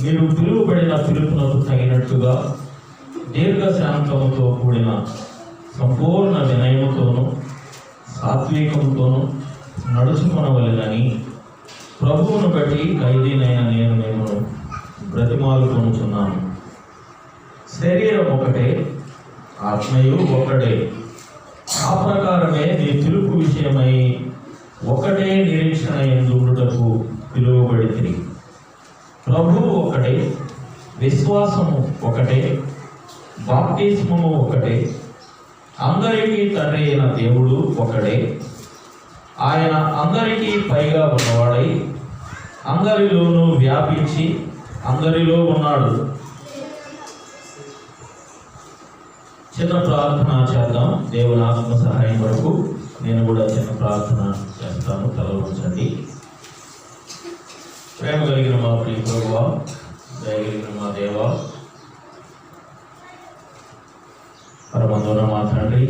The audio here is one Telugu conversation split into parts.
మీరు పిలువబడిన పిలుపునకు తగినట్టుగా దీర్ఘశాంతముతో కూడిన సంపూర్ణ వినయముతోనూ సాత్వికంతోనూ నడుచుకొనవలెనని ప్రభువును బట్టి ఖైదీనైన నేను మిమ్మల్ని బ్రతిమాలుకొనుచున్నాను. శరీరం ఒకటే, ఆత్మయు ఒకటే. ఆ ప్రకారమే మీ పిలుపు విషయమై ఒకటే నిరీక్షణ ఎందుటకు పిలువబడితిరి. ప్రభువు ఒకటే, విశ్వాసము ఒకటే, బాప్తిస్మము ఒకటే, అందరికీ తండ్రి అయిన దేవుడు ఒకటే. ఆయన అందరికీ పైగా ఉన్నవాడై అందరిలోనూ వ్యాపించి అందరిలో ఉన్నాడు. చిన్న ప్రార్థన చేద్దాం. దేవుని ఆత్మ సహాయం వరకు నేను కూడా చిన్న ప్రార్థన చేస్తాను. తల ఉంచండి. ప్రేమ కలిగిన మా ప్రియ ప్రభువా, దయగలిగిన మా దేవా, పరమందున మా తండ్రి,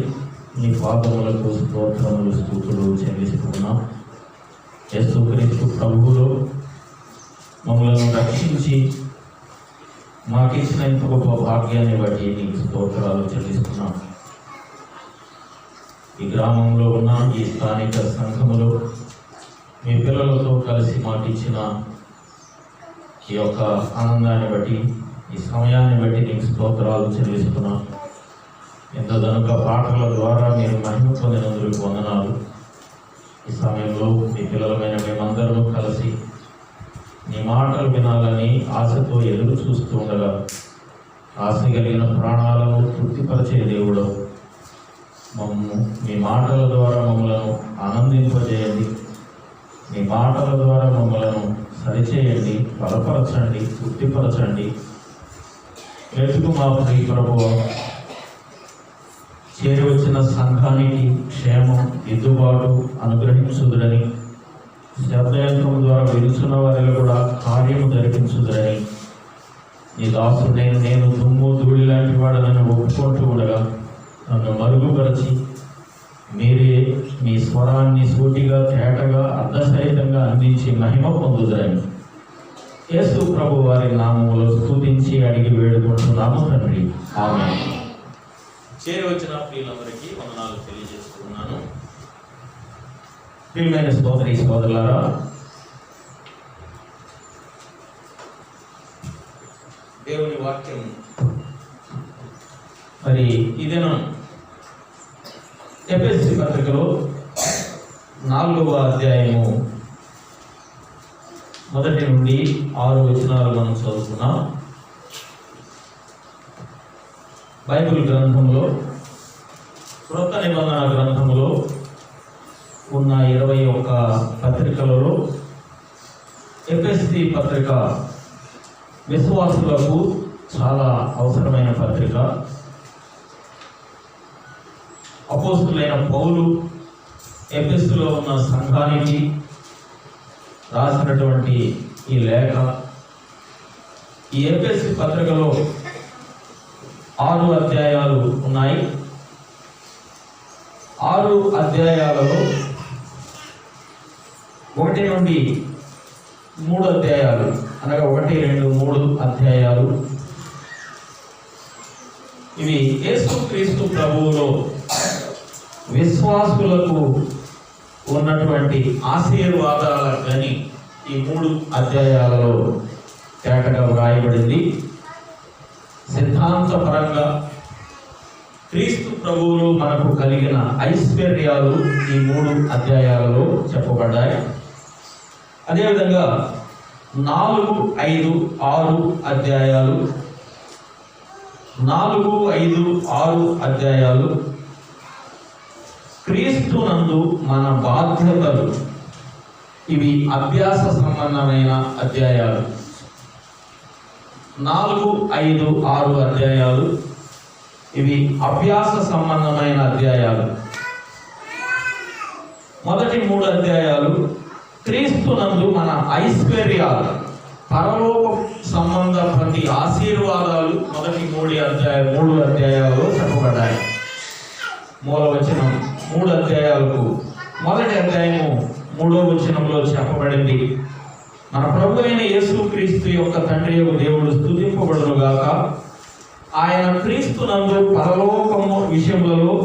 నీ పాదములకు స్తోత్రములు స్తుతులు చెల్లిస్తున్నాం. యేసుక్రీస్తు ప్రభువులో మమ్మల్ని రక్షించి మాకిచ్చిన ఇంత గొప్ప భాగ్యాన్ని బట్టి నీకు స్తోత్రాలు చెల్లిస్తున్నాం. ఈ గ్రామంలో ఉన్న ఈ స్థానిక సంఘములో మీ పిల్లలతో కలిసి మాకిచ్చిన ఈ యొక్క ఆనందాన్ని బట్టి, ఈ సమయాన్ని బట్టి నీకు స్తోత్రాలు చెల్లిస్తున్నాం. ఇంత ధనుక పాటల ద్వారా మీరు మహిమ పొందినందుకు వందనాలు. ఈ సమయంలో మీ పిల్లలమైన మేమందరూ కలిసి నీ మాటలు వినాలని ఆశతో ఎదురు చూస్తూ ఉండగా, ఆశ కలిగిన ప్రాణాలను తృప్తిపరిచే దేవుడు మీ మాటల ద్వారా మమ్మలను ఆనందింపజేయండి. మీ మాటల ద్వారా మమ్మలను సరిచేయండి, బలపరచండి, తృప్తిపరచండి. ఎటుకు మా ప్రియ ప్రభువా, చేరి వచ్చిన సంఘానికి క్షేమం, దిద్దుబాటు అనుగ్రహించుదురని, శబ్దయంత్రం ద్వారా విలుచున్న వారిలో కూడా కార్యము జరిపించుదురని నీ దాసుడు నేను దుమ్ము ధూళి లాంటి వాడనని ఒప్పుకుంటూ ఉండగా నన్ను మరుగుపరిచి మీరే మీ స్వరాన్ని సూటిగా తేటగా అర్ధసహితంగా అందించి మహిమ పొందుదురని యేసు ప్రభు వారి నామములో స్తుతించి అడిగి వేడుకుంటున్నాము తండ్రి, ఆమేన్. చేరి వచ్చిన ప్రియులందరికీ వందనాలు తెలియజేస్తున్నాను. ప్రియమైన సోదరి సోదరులారా, దేవుని వాక్యం మరి ఈ దినం ఎఫెసీ పత్రికలో 4వ అధ్యాయము 1 నుండి 6 వచనాలు మనం చదువుకున్నాం. బైబిల్ గ్రంథంలో, క్రొత్త నిబంధన గ్రంథంలో ఉన్న 21 పత్రికలలో ఎఫెసీ పత్రిక విశ్వాసులకు చాలా అవసరమైన పత్రిక. అపోస్తులైన పౌలు ఎఫెసులో ఉన్న సంఘానికి రాసినటువంటి ఈ లేఖ, ఈ ఎఫెసీ పత్రికలో 6 అధ్యాయాలు ఉన్నాయి. 6 అధ్యాయాలలో 1 నుండి 3 అధ్యాయాలు, అనగా 1, 2, 3 అధ్యాయాలు ఇవి యేసుక్రీస్తు ప్రభువులో విశ్వాసులకు ఉన్నటువంటి ఆశీర్వాదాలని ఈ 3 అధ్యాయాలలో తేటగా వ్రాయబడింది. సిద్ధాంతపరంగా క్రీస్తు ప్రభువులు మనకు కలిగిన ఐశ్వర్యాలు ఈ 3 అధ్యాయాలలో చెప్పబడ్డాయి. అదేవిధంగా 4, 5, 6 అధ్యాయాలు, 4, 5, 6 అధ్యాయాలు క్రీస్తునందు మన బాధ్యతలు, ఇవి అభ్యాస సంబంధమైన అధ్యాయాలు. 4, 5, 6 అధ్యాయాలు ఇవి అభ్యాస సంబంధమైన అధ్యాయాలు. మొదటి 3 అధ్యాయాలు క్రీస్తునందు మన ఐశ్వర్యాలు, పరలోక సంబంధ ప్రతి ఆశీర్వాదాలు మొదటి 3 అధ్యాయాలు చెప్పబడ్డాయి. మూలవచనం 3 అధ్యాయాలకు మొదటి అధ్యాయము 3వ వచనంలో చెప్పబడింది. మన ప్రభు అయిన యేసుక్రీస్తు యొక్క తండ్రి యొక్క దేవుడు స్తుతింపబడును గాక. ఆయన క్రీస్తునందు పరలోకము విషయములలో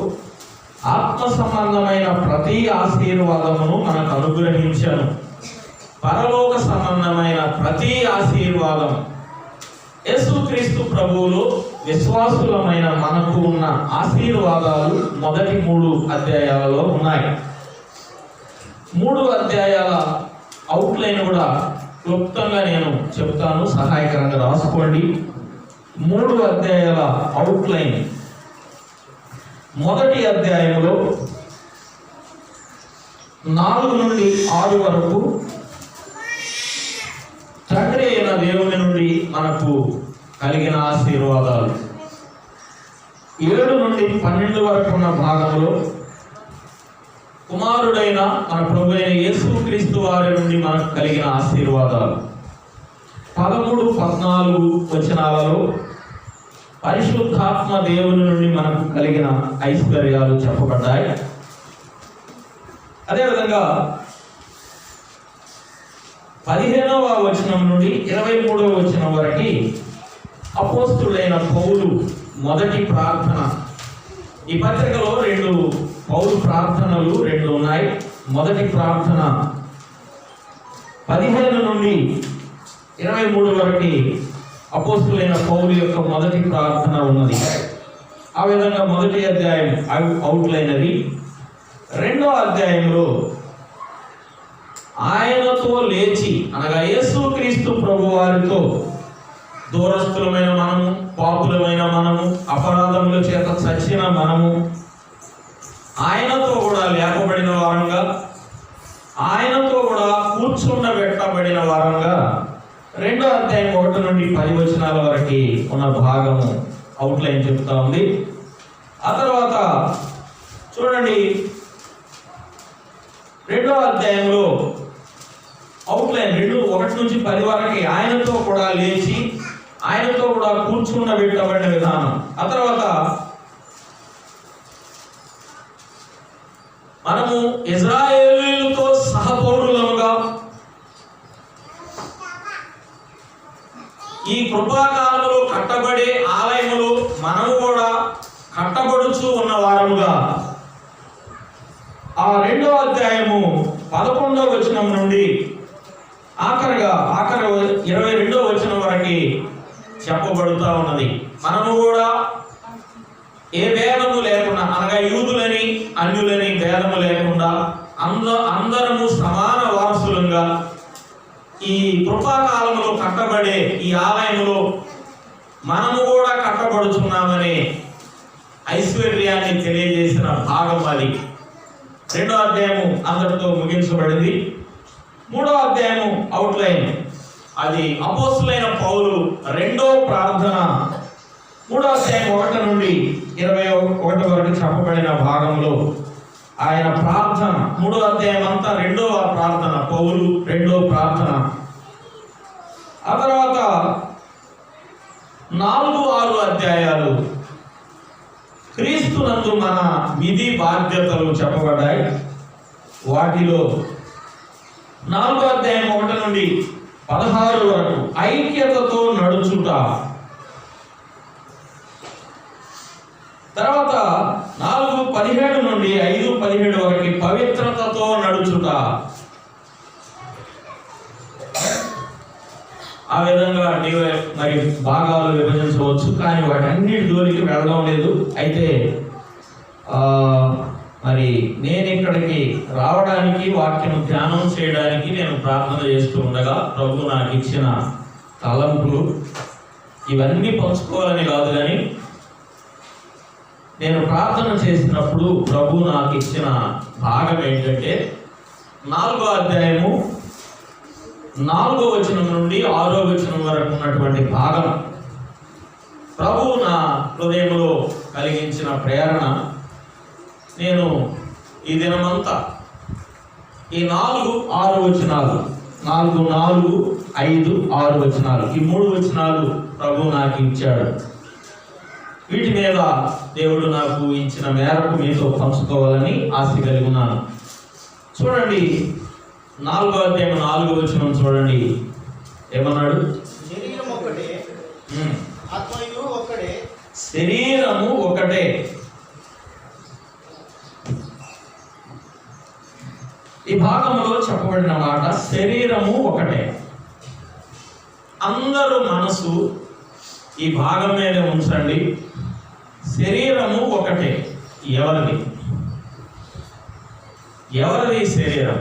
ఆత్మ సంబంధమైన ప్రతి ఆశీర్వాదమును మనకు అనుగ్రహించాను. పరలోక సంబంధమైన ప్రతి ఆశీర్వాదం యేసుక్రీస్తు ప్రభువులో విశ్వాసులమైన మనకు ఉన్న ఆశీర్వాదాలు మొదటి 3 అధ్యాయాలలో ఉన్నాయి. 3 అధ్యాయాల అవుట్లైన్ కూడా క్లుప్తంగా నేను చెప్తాను, సహాయకరంగా రాసుకోండి. 3 అధ్యాయాల అవుట్లైన్. మొదటి అధ్యాయంలో 4 నుండి 6 వరకు తండ్రి అయిన దేవుని నుండి మనకు కలిగిన ఆశీర్వాదాలు. 7 నుండి 12 వరకు ఉన్న భాగంలో కుమారుడైన మన ప్రభు అయిన యేసుక్రీస్తు వారి నుండి మనకు కలిగిన ఆశీర్వాదాలు. 13, 14 వచనాలలో పరిశుద్ధాత్మ దేవుని నుండి మనకు కలిగిన ఐశ్వర్యాలు చెప్పబడ్డాయి. అదేవిధంగా 15వ వచనం నుండి 23వ వచనం వరకు అపోస్తుడైన పౌలు మొదటి ప్రార్థన. ఈ పత్రికలో 2 పౌలు ప్రార్థనలు 2 ఉన్నాయి. మొదటి ప్రార్థన 15 నుండి 23 వరకు అపోస్తులైన పౌలు యొక్క మొదటి ప్రార్థన ఉన్నది. ఆ విధంగా మొదటి అధ్యాయం అవుట్లైన్ అది. 2వ అధ్యాయంలో ఆయనతో లేచి అనగా యేసుక్రీస్తు ప్రభు వారితో దూరస్థులమైన మనము, పాపులమైన మనము, అపరాధముల చేత చచ్చిన మనము ఆయనతో కూడా లేపబడిన వారంగా, ఆయనతో కూడా కూర్చుండబెట్టబడిన వారంగా 2వ అధ్యాయం 1 నుండి 10 వచనాల వరకు ఉన్న భాగము అవుట్లైన్ చెప్తా ఉంది. ఆ తర్వాత చూడండి 2వ అధ్యాయంలో అవుట్లైన్ 1 నుంచి 10 వరకు ఆయనతో కూడా లేచి ఆయనతో కూడా కూర్చుండబెట్టబడిన విధానం. ఆ తర్వాత మనము ఇజ్రాయేలీయులతో సహపౌరులముగా ఈ కృపాకాలములో కట్టబడే ఆలయములో మనము కూడా కట్టబడుచు ఉన్న వారముగా ఆ 2వ అధ్యాయము 11వ వచనం నుండి ఆఖరి 22వ వచనం వరకు చెప్పబడుతూ ఉన్నది. మనము కూడా ఏ భేదము లేకుండా అనగా యూదులని అన్యులని భేదము లేకుండా అందరము సమాన వారసులుగా ఈ కృపాకాలంలో కట్టబడే ఈ ఆలయంలో మనము కూడా కట్టబడుతున్నామనే ఐశ్వర్యాన్ని తెలియజేసిన భాగం అది. 2వ అధ్యాయము అందరితో ముగించబడింది. 3వ అధ్యాయము అవుట్లైన్ అది అపోస్తులైన పౌలు 2వ ప్రార్థన. 3వ అధ్యాయం 1 నుండి 21 వరకు చెప్పబడిన భాగంలో ఆయన ప్రార్థన. 3వ అధ్యాయం అంతా 2వ ప్రార్థన, పౌలు 2వ ప్రార్థన. ఆ తర్వాత 4, 6 అధ్యాయాలు క్రీస్తునందు మన విధి బాధ్యతలు చెప్పబడ్డాయి. వాటిలో 4వ అధ్యాయం 1 నుండి 16 వరకు ఐక్యతతో నడుచుట. తర్వాత 4:17 నుండి 5:17 వరకు పవిత్రతతో నడుచుట. ఆ విధంగా మరి భాగాలు విభజించవచ్చు, కానీ వాటన్నిటి జోలికి వెళ్ళడం లేదు. అయితే మరి నేను ఇక్కడికి రావడానికి, వాక్యం ధ్యానం చేయడానికి నేను ప్రార్థన చేస్తూ ఉండగా ప్రభు నాకు ఇచ్చిన తలంపులు ఇవన్నీ పంచుకోవాలని కాదు, కానీ నేను ప్రార్థన చేసినప్పుడు ప్రభు నాకు ఇచ్చిన భాగం ఏంటంటే 4వ అధ్యాయము 4వ వచనం నుండి 6వ వచనం వరకు ఉన్నటువంటి భాగం ప్రభు నా హృదయంలో కలిగించిన ప్రేరణ. నేను ఈ దినమంతా ఈ 4, 6 వచనాలు 4, 4, 5, 6 వచనాలు ఈ 3 వచనాలు ప్రభు నాకు ఇచ్చాడు. వీటి మీద దేవుడు నాకు ఇచ్చిన మేరకు మీతో పంచుకోవాలని ఆశ కలిగి ఉన్నాను. చూడండి, 4వ అధ్యాయం 4వ వచనం చూడండి, ఏమన్నాడు? శరీరం ఒకటే, ఆత్మయు ఒకటే. శరీరము ఒకటే. ఈ భాగంలో చెప్పబడిన మాట శరీరము ఒకటే. అందరూ మనసు ఈ భాగం మీద ఉంచండి. శరీరము ఒకటే. ఎవరిది? ఎవరిది శరీరం?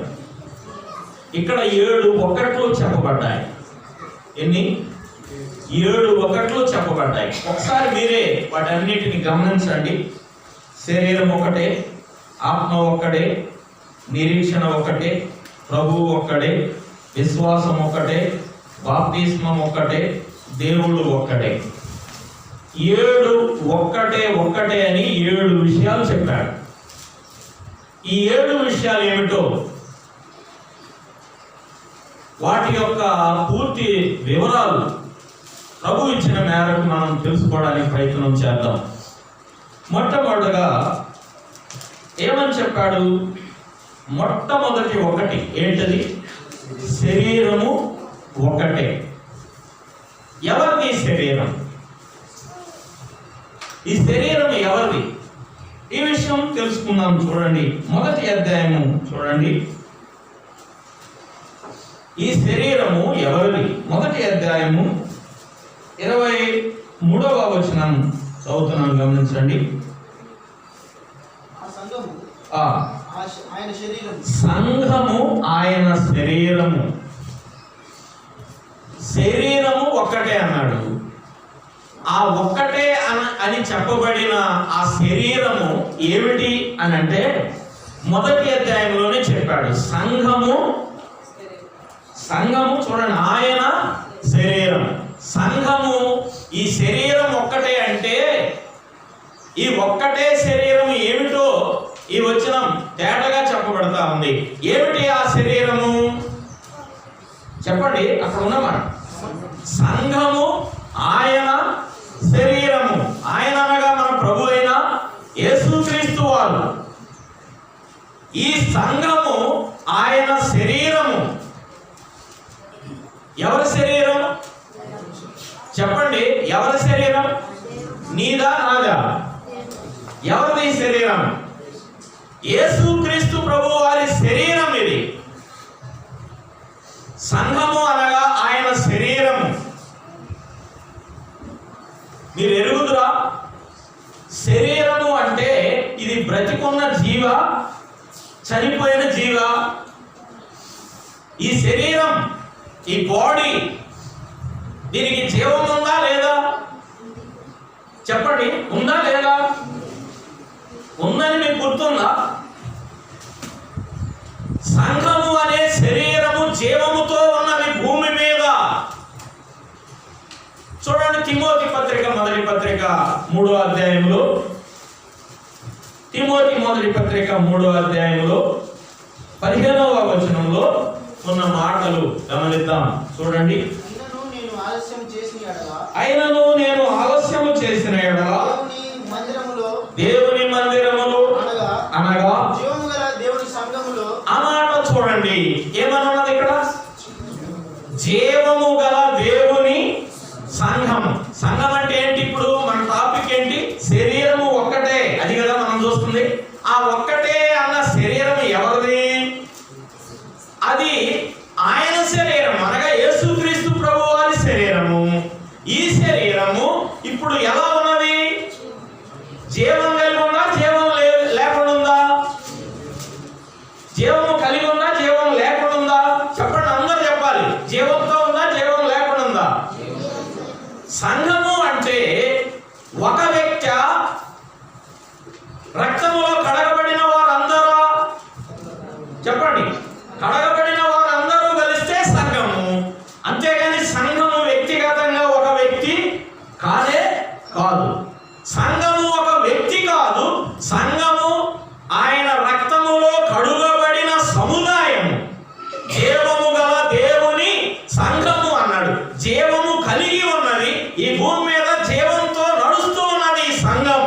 ఇక్కడ 7 ఒకట్లు చెప్పబడ్డాయి. ఎన్ని? 7 ఒకట్లు చెప్పబడ్డాయి. ఒకసారి మీరే వాటన్నిటిని గమనించండి. శరీరం ఒకటే, ఆత్మ ఒక్కడే, నిరీక్షణ ఒకటే, ప్రభువు ఒక్కడే, విశ్వాసం ఒక్కటే, బాప్తిస్మం ఒక్కటే, దేవుడు ఒక్కటే. 7 ఒక్కటే ఒక్కటే అని 7 విషయాలు చెప్పాడు. ఈ 7 విషయాలు ఏమిటో, వాటి యొక్క పూర్తి వివరాలు ప్రభు ఇచ్చిన మేరకు మనం తెలుసుకోవడానికి ప్రయత్నం చేద్దాం. మొట్టమొదటిగా ఏమని చెప్పాడు? మొట్టమొదటి ఒకటి ఏంటది? శరీరము ఒకటే. ఎవరిది శరీరం? ఈ శరీరం ఎవరిది? ఈ విషయం తెలుసుకుందాం. చూడండి, 1వ అధ్యాయము చూడండి. ఈ శరీరము ఎవరిది? 1వ అధ్యాయము 23వ వచనం చదువుతున్నాను, గమనించండి. సంఘము ఆయన శరీరము. శరీరము ఒక్కటే అన్నాడు. ఆ ఒక్కటే అని చెప్పబడిన ఆ శరీరము ఏమిటి అని అంటే 1వ అధ్యాయంలోనే చెప్పాడు. సంఘము చూడండి, ఆయన శరీరం. సంఘము ఈ శరీరం ఒక్కటే అంటే ఈ ఒక్కటే శరీరం ఏమిటో ఈ వచనం తేటగా చెప్పబడతా ఉంది. ఏమిటి ఆ శరీరము? చెప్పండి, అక్కడ ఉన్నమాట. సంఘము ఆయన శరీరము. ఆయన అనగా మన ప్రభు అయిన యేసుక్రీస్తు వారు. ఈ సంఘము ఆయన శరీరము. ఎవరి శరీరం? చెప్పండి, ఎవరి శరీరం? నీదా, నాదా? ఎవరిది శరీరం? యేసుక్రీస్తు ప్రభు వారి శరీరం ఇది. సంఘము అనగా ఆయన శరీరము. మీరు ఎరుగుదురా? శరీరము అంటే ఇది బ్రతికున్న జీవ, చనిపోయిన జీవ. ఈ శరీరం, ఈ బాడీ, దీనికి జీవం ఉందా లేదా? చెప్పండి, ఉందా లేదా? ఉందని మీకు గుర్తుందా? సంఘము అనే శరీరము జీవముతో ఉన్నది భూమి మీద. చూడండి, తిమోతి పత్రిక 1వ పత్రిక 3వ అధ్యాయంలో, తిమోతి 1వ పత్రిక 3వ అధ్యాయంలో 15వ వచనంలో ఉన్న మాటలు గమనిద్దాం. చూడండి. అయినను నేను ఆలస్యము చేసిన ఎడల దేవుని మందిరములో అనగా ఆ మాట చూడండి, ఏమన్నది ఇక్కడ? జీవము గల దేవుని సంఘం. సంఘం అంటే ఏంటి? ఇప్పుడు మన టాపిక్ ఏంటి? శరీరము ఒక్కటే. అది కదా మనం చూస్తుంది. ఆ ఒక్కటే అన్న శరీరం ఎవరిది? అది ఆయన శరీరం అనగా యేసుక్రీస్తు ప్రభు వారి శరీరము. ఈ శరీరము ఇప్పుడు ఎలా ఉన్నది? జీవం కలిగి ఉందా, జీవం లేకుండా ఉందా? జీవము కలిగి ఉందా, జీవం లేకుండా ఉందా? చెప్పండి, అందరూ చెప్పాలి. జీవంతో ఉందా, జీవం లేకుండా ఉందా? సంఘము అంటే ఒక వ్యక్తి, రక్తములో కడగబడిన వారందరూ, చెప్పండి, కడగబడిన వారందరూ కలిస్తే సంఘము. అంతేగాని సంఘము వ్యక్తిగతంగా ఒక వ్యక్తి కాదే కాదు. సంఘము ఒక వ్యక్తి కాదు. సంఘము ఆయన రక్తములో కడుగబడిన సముదాయము. జీవము గల దేవుని సంఘము అన్నాడు. జీవము కలిగి ఉన్నది. ఈ భూమి మీద జీవంతో నడుస్తూ ఉన్నది ఈ సంఘం.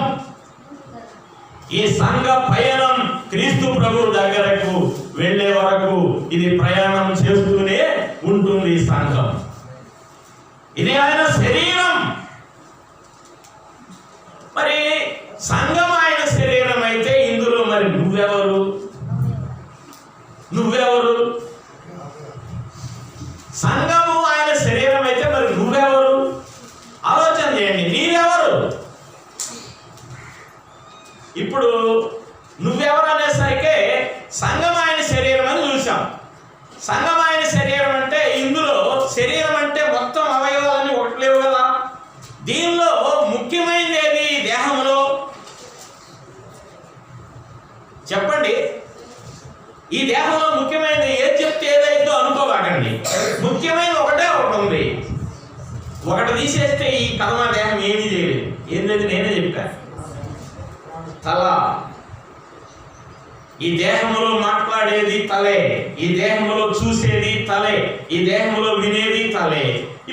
ఈ సంఘ పయనం క్రీస్తు ప్రభు దగ్గరకు వెళ్ళే వరకు ఇది ప్రయాణం చేస్తూనే ఉంటుంది సంఘం. ఇది ఆయన శరీరం. మరి సంఘం ఆయన శరీరం అయితే ఇందులో మరి నువ్వెవరు? సంఘము ఆయన శరీరం అయితే మరి నువ్వెవరు? ఆలోచన చేయండి, నీవెవరు? ఇప్పుడు నువ్వెవరు అనేసరికి సంఘం ఆయన శరీరం అని చూసాం. సంఘం ఆయన శరీరం అంటే ఇందులో శరీరం అంటే మొత్తం అవయవాలన్నీ ఒకటి లేవు కదా. దీనిలో ముఖ్యమైనది ఏది దేహంలో? చెప్పండి. ఈ దేహంలో ముఖ్యమైనది ఏది చెప్తే ఏదైతే అనుకోబాకండి. ముఖ్యమైన ఒకటే ఒకటి ఉంది. ఒకటి తీసేస్తే ఈ కర్మ దేహం ఏమీ చేయలేదు. ఏం లేదు, నేనే చెప్పాను. తల. ఈ దేహంలో మాట్లాడేది తలే, ఈ దేహంలో చూసేది తలే, ఈ దేహంలో వినేది తలే.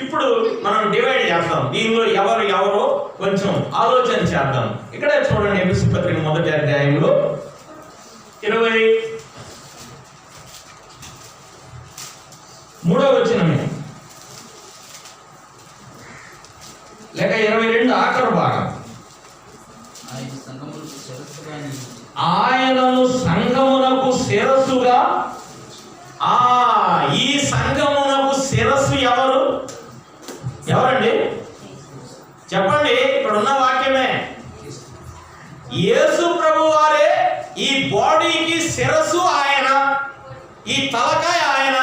ఇప్పుడు మనం డివైడ్ చేద్దాం. దీనిలో ఎవరో కొంచెం ఆలోచన చేద్దాం. ఇక్కడే చూడండి, ఎఫెసీ పత్రిక 1వ అధ్యాయంలో 23వ వచనం లేక 22 ఆఖరు భాగం. ఆయనను సంఘమునకు శిరస్సుగా. ఈ సంఘమునకు శిరస్సు ఎవరండి? చెప్పండి. ఇక్కడ ఉన్న వాక్యమే. యేసు ప్రభు వారే ఈ బాడీకి శిరస్సు ఆయన, ఈ తలకాయ ఆయన.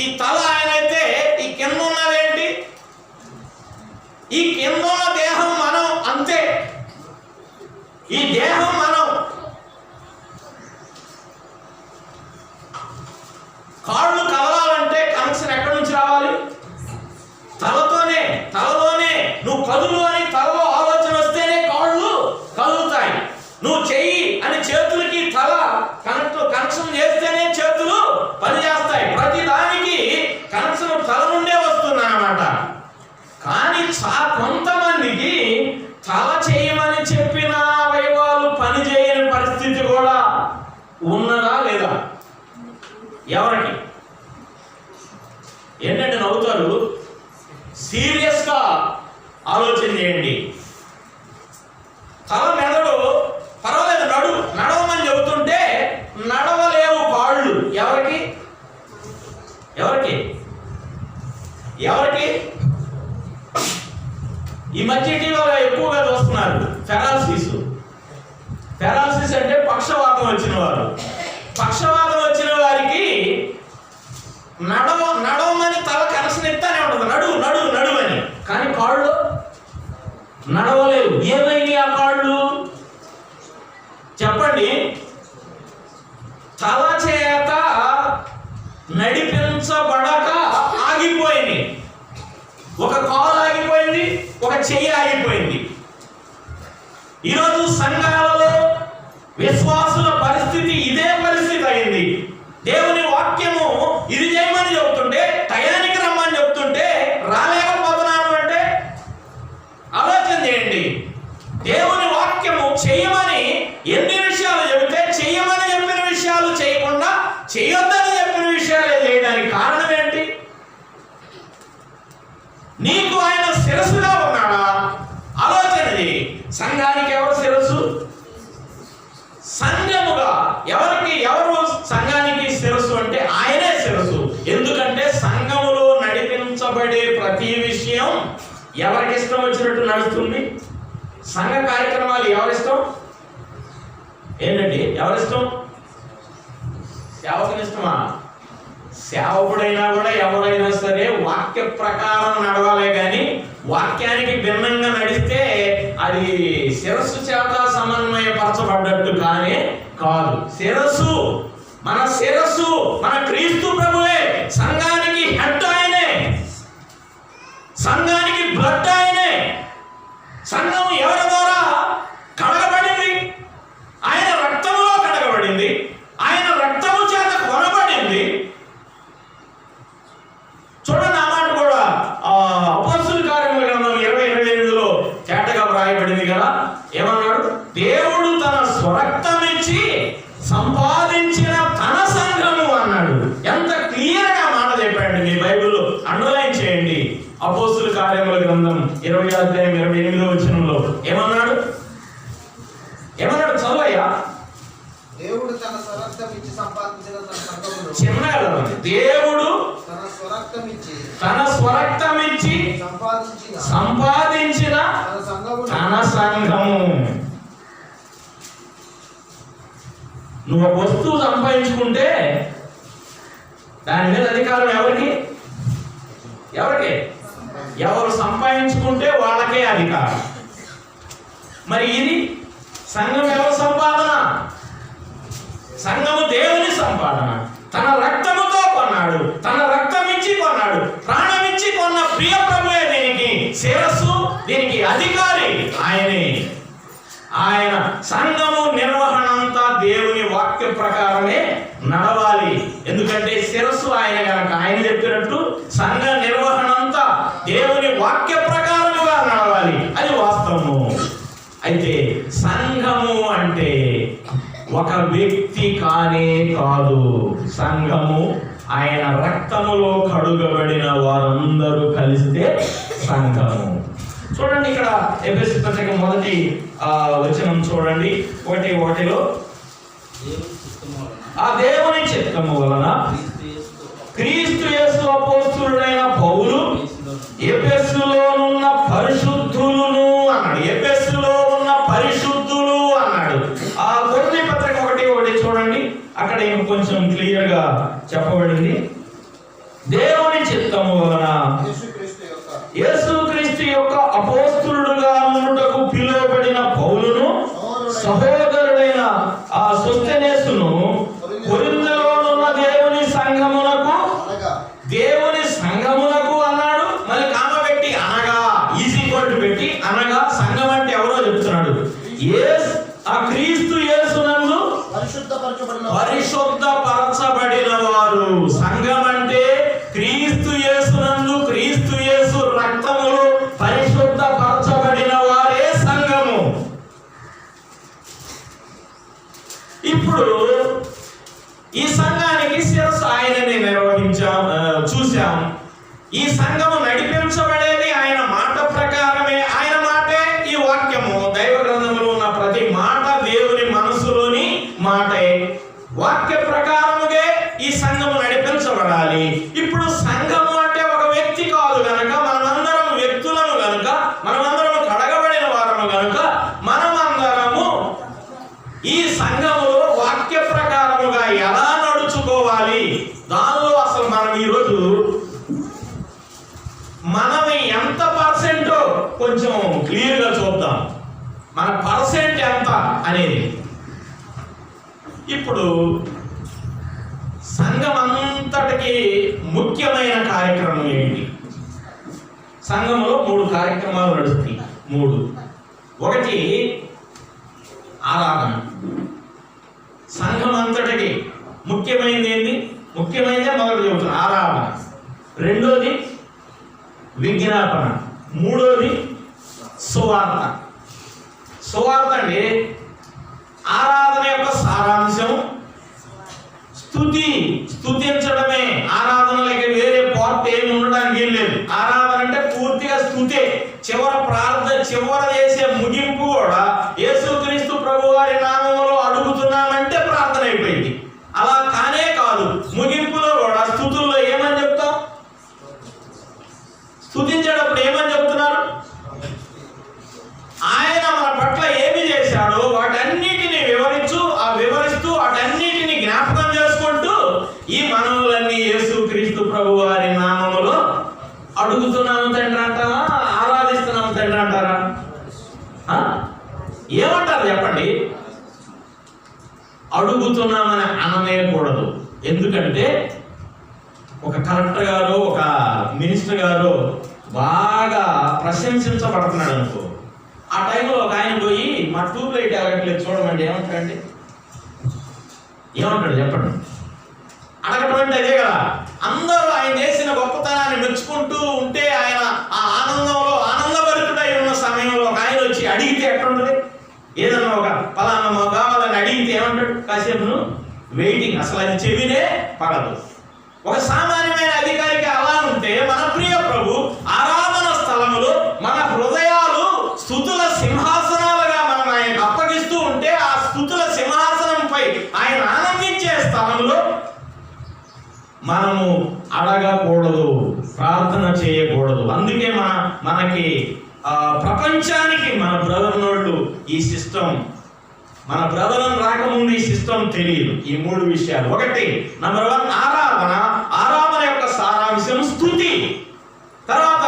ఈ తల ఆయన అయితే ఈ కింద ఉన్నదేంటి? ఈ కింద ఉన్న దేహం మనం. అంతే. ఈ దేహం మనం. కాళ్ళు కదలాలంటే కనెక్షన్ ఎక్కడి నుంచి రావాలి? తలలోనే. నువ్వు కదులు అని తలలో ఆలోచన వస్తేనే కాళ్ళు కదులుతాయి. నువ్వు చెయ్యి అని చేతులకి తల కనెక్షన్ చేస్తేనే చేతులు పనిచేస్తాయి. ప్రతి దానికి కనెక్షన్ తల నుండే వస్తుంది అన్నమాట. కానీ కొంతమందికి తల చేయమని చెప్పిన అవయవాలు పనిచేయని పరిస్థితి కూడా ఉన్నదా లేదా? ఎవరికి? ఏంటంటే నవ్వుతారు. సీరియస్గా ఆలోచన చేయండి. తల మెదడు పర్వాలేదు, నడవమని చెబుతుంటే నడవలేవు కాళ్ళు. ఎవరికి? ఈ మధ్య ఇటీవల ఎక్కువగా చూస్తున్నారు ఫెరాలసిస్ అంటే పక్షవాతం వచ్చిన వారు. పక్షవాతం వచ్చిన వారికి నడవమని తల కనెక్షన్ ఇస్తానే ఉంటుంది. నడు అని. కానీ కాళ్ళు నడవలేవు. ఏమైంది ఆ కాళ్ళు? చెప్పండి. తల చేత నడిపించబడక ఆగిపోయింది. ఒక కాలు ఆగిపోయింది, ఒక చెయ్యి ఆగిపోయింది. ఈరోజు సంఘాలలో విశ్వాసుల పరిస్థితి ఇదే పరిస్థితి అయింది. దేవుని వాక్యము ఇది చేయమని చెబుతుంటే, టయానికి రమ్మని చెప్తుంటే రాలేకపోతున్నాను అంటే ఆలోచన చేయండి. దేవుని వాక్యము చేయమని ఎన్ని విషయాలు చెబితే చెయ్యమని చెప్పిన విషయాలు చేయకుండా చేయొద్దని చెప్పిన విషయాలే చేయడానికి కారణం ఏంటి? నీకు ఆయన శిరస్సుగా ఉన్నాడా? ఆలోచన చేయి. సంఘానికి ఎవరు శిరస్సు? సంఘముగా ఎవరు సంఘానికి శిరస్సు అంటే ఆయనే శిరస్సు. ఎందుకంటే సంఘములో నడిపించబడే ప్రతి విషయం ఎవరికి ఇష్టం వచ్చినట్టు నడుస్తుంది. సంఘ కార్యక్రమాలు ఎవరిష్టం? ఏంటండి ఎవరిష్టం? సేవకుని ఇష్టమా? సేవకుడైనా కూడా ఎవరైనా సరే వాక్య ప్రకారం నడవాలే కానీ వాక్యానికి భిన్నంగా నడిస్తే అది శిరస్సు చేత సమన్వయపరచబడ్డట్టు కానీ కాదు. మన శిరస్సు మన క్రీస్తు ప్రభువే. సంఘానికి హెడ్ ఆయనే, సంఘానికి బ్లడ్ ఆయనే. సంఘం ఎవరి ద్వారా కడగబడింది? ఆయన రక్తములో కడగబడింది. ఆయన రక్తము చేత కొనబడింది. చూడండి, ఆ మాట కూడా అపోస్తలుల కార్యముల గ్రంథం 20:28లో చేటగా వ్రాయబడింది కదా. ఏమన్నాడు? దేవుడు తన స్వరక్తమిచ్చి సంపాదించిన తన సంఘము గ్రంథం 20వ అధ్యాయం 28వ వచనంలో ఏమన్నాడు? చదువయ్యా. దేవుడు తన స్వరక్తం ఇచ్చి సంపాదించిన తన సంఘమును, చిన్నగా దేవుడు తన స్వరక్తం ఇచ్చి సంపాదించిన తన సంఘము. నువ్వు ఒక వస్తువు సంపాదించుకుంటే దాని మీద అధికారం ఎవరికి? ఎవరు సంపాదించుకుంటే వాళ్ళకే అధికారం. మరి ఇది సంఘం ఎవరి సంపాదన? సంఘము దేవుని సంపాదన. తన రక్తముతో కొన్నాడు, తన రక్తం ఇచ్చి కొన్నాడు, ప్రాణం ఇచ్చి కొన్న ప్రియ ప్రభువే దీనికి శిరస్సు, దీనికి అధికారి ఆయనే. ఆయన సంఘము నిర్వహణ అంతా దేవుని వాక్య ప్రకారమే నడవాలి. ఎందుకంటే శిరస్సు ఆయన కనుక ఆయన చెప్పినట్టు సంఘ నిర్వహణ అంతా దేవుని వాక్య ప్రకారముగా నడవాలి. అది వాస్తవము. అయితే సంఘము అంటే ఒక వ్యక్తి కానే కాదు. సంఘము ఆయన రక్తములో కడుగబడిన వారందరూ కలిస్తే సంఘము. చూడండి, ఇక్కడ ఎఫెసీ పత్రిక 1వ వచనం చూడండి. 1:1 ఆ దేవుని చిత్తము వలన క్రీస్తు యేసు అపోస్తలుడైన పౌలు ఎఫెసులోనున్న పరిశుద్ధులను అన్నాడు. ఎఫెసులో ఉన్న పరిశుద్ధులు అన్నాడు. ఆ కొరింథీ పత్రిక 1:1 చూడండి, అక్కడ కొంచెం క్లియర్ గా చెప్పబడింది. దేవుని చిత్తము వలన యేసుక్రీస్తు యొక్క అపోస్తలుడుగా ఉండుటకు పిలువబడిన పౌలును సహోదరుడైన ఆ సోస్తెనేసును కొరింథీలోనున్న దేవుని సంఘమునకు అన్నాడు. మళ్ళీ కామ పెట్టి అనగా ఈజీ కోట్ పెట్టి అనగా సంఘం అంటే ఎవరో చెప్తున్నాడు. ఆ క్రీస్తు యేసునందు పరిశుద్ధపరచబడిన వారు. సంఘం అంటే క్రీస్తు యేసునందు క్రీస్తు యేసు రక్తములో పరిశుద్ధపరచబడిన వారే సంఘము. ఇప్పుడు ఈ సంఘానికి శిరస్సు ఆయనని చూశాం. ఈ సంఘము నడిపించబడేది ఆయన మాట ప్రకారమే. ఆయన మాటే ఈ వాక్యము. దైవ గ్రంథంలో ఉన్న ప్రతి మాట దేవుని మనసులోని మాటే. వాక్య ప్రకారముగే ఈ సంఘము నడిపించబడాలి. ఇప్పుడు సంఘము అంటే ఒక వ్యక్తి కాదు గనక, మనమందరం వ్యక్తులను గనుక, మనమందరం కడగబడిన వారము గనుక, మనమందరము ఈ సంఘములో వాక్య ప్రకారముగా ఎలా నడుచుకోవాలి, దానిలో అసలు మనం ఈరోజు మనం ఎంత పర్సెంటో కొంచెం క్లియర్ గా చూద్దాం. మన పర్సెంట్ ఎంత అనేది. ఇప్పుడు సంఘం అంతటికి ముఖ్యమైన కార్యక్రమం ఏంటి? సంఘంలో 3 కార్యక్రమాలు నడుస్తాయి. 3. 1 ఆరాధన. సంఘం అంతటికి ముఖ్యమైనది ఏంటి? ముఖ్యమైనదే మొదటి చెబుతున్నా, ఆరాధన. 2ది విజ్ఞాపన. 3ది సువార్త. సువార్త అంటే ఆరాధన యొక్క సారాంశం స్తుతించడమే. ఆరాధనలకి వేరే పార్ట్ ఏమి ఉండడానికి ఏం లేదు. ఆరాధన అంటే పూర్తిగా స్తుతే. చివర చేసే ముగింపు కూడా యేసుక్రీస్తు ప్రభువారి నామములో అడుగుతున్నామంటే ప్రార్థన అయిపోయింది. అలా కానే కాదు, ముగింపులో కూడా స్తుతుల్లో ఏమని చెప్తాం? స్తుతించేటప్పుడు ఏమని చెప్తున్నారు? ఆయన మన పట్ల ఏమి చేశాడో వాటన్నిటిని వివరిస్తూ వాటన్నిటిని జ్ఞాపకం చేసుకుంటూ ఈ మనవులన్నీ యేసుక్రీస్తు ప్రభువారి నామములో అడుగుతున్నాము తండ్రి అంటారా, ఆరాధిస్తున్నాము తండ్రి అంటారా? ఏమంటారు చెప్పండి? అడుగుతున్నామని అననేయకూడదు. ఎందుకంటే ఒక కలెక్టర్ గారు, ఒక మినిస్టర్ గారు బాగా ప్రశంసించబడుతున్నాడు అనుకో, ఆ టైంలో ఒక ఆయన పోయి మా ట్యూబ్ లైట్ ఎలగట్లేదు చూడమండి, ఏమంటాడండి? ఏమంటాడు చెప్పండి? అడగటం అంటే అదే కదా. అందరూ ఆయన చేసిన గొప్పతనాన్ని మెచ్చుకుంటూ ఉంటే ఆయన ఆ ఆనందభరితుడై ఉన్న సమయంలో ఒక ఆయన వచ్చి అడిగితే ఎట్లుంటది? ఏదన్నా ఒక పలానా కావాలని అడిగితే ఏమంటాడు? కాసేపు వెయిటింగ్, అసలు అది చెవినే పడదు. ఒక సామాన్యమైన అధికారికి అలా ఉంటే మన ప్రియ ప్రభు ఆరాధన స్థలం స్థలములో మన హృదయాలు స్తుతుల సింహాసనాలుగా మనం ఆయనకు అప్పగిస్తూ ఉంటే, ఆ స్తుతుల సింహాసనంపై ఆయన ఆనందించే స్థలంలో మనము అడగకూడదు, ప్రార్థన చేయకూడదు. అందుకే మనకి ప్రపంచానికి మన బ్రదర్నోళ్ళు ఈ సిస్టమ్, మన బ్రదర్లను రాకముందు ఈ సిస్టమ్ తెలియదు. ఈ 3 విషయాలు. ఒకటి, నంబర్ 1 ఆరాధన యొక్క సారాంశం స్తుతి. తర్వాత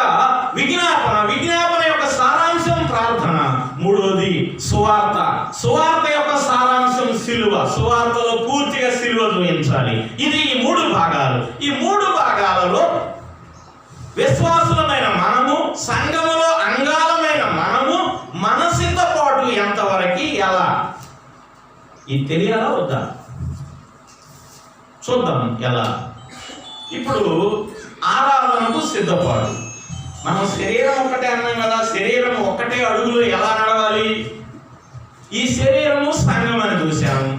విజ్ఞాపన యొక్క సారాంశం ప్రార్థన. మూడోది సువార్త యొక్క సారాంశం సిలువ. సువార్తలో పూర్తిగా సిలువ చూపించాలి. ఇది ఈ 3 భాగాలు. ఈ 3 భాగాలలో విశ్వాసులమైన మనము, సంఘములో అంగాలమైన మనము, మనసితో పాటు ఎంతవరకు, ఎలా, ఇది తెలియాలా వద్దా? చూద్దాం ఎలా. ఇప్పుడు ఆరాధనకు సిద్ధపాటు. మనం శరీరం ఒక్కటే అన్నాం కదా, శరీరం ఒక్కటే అడుగులో ఎలా నడవాలి? ఈ శరీరము సంఘం అని చూసాము.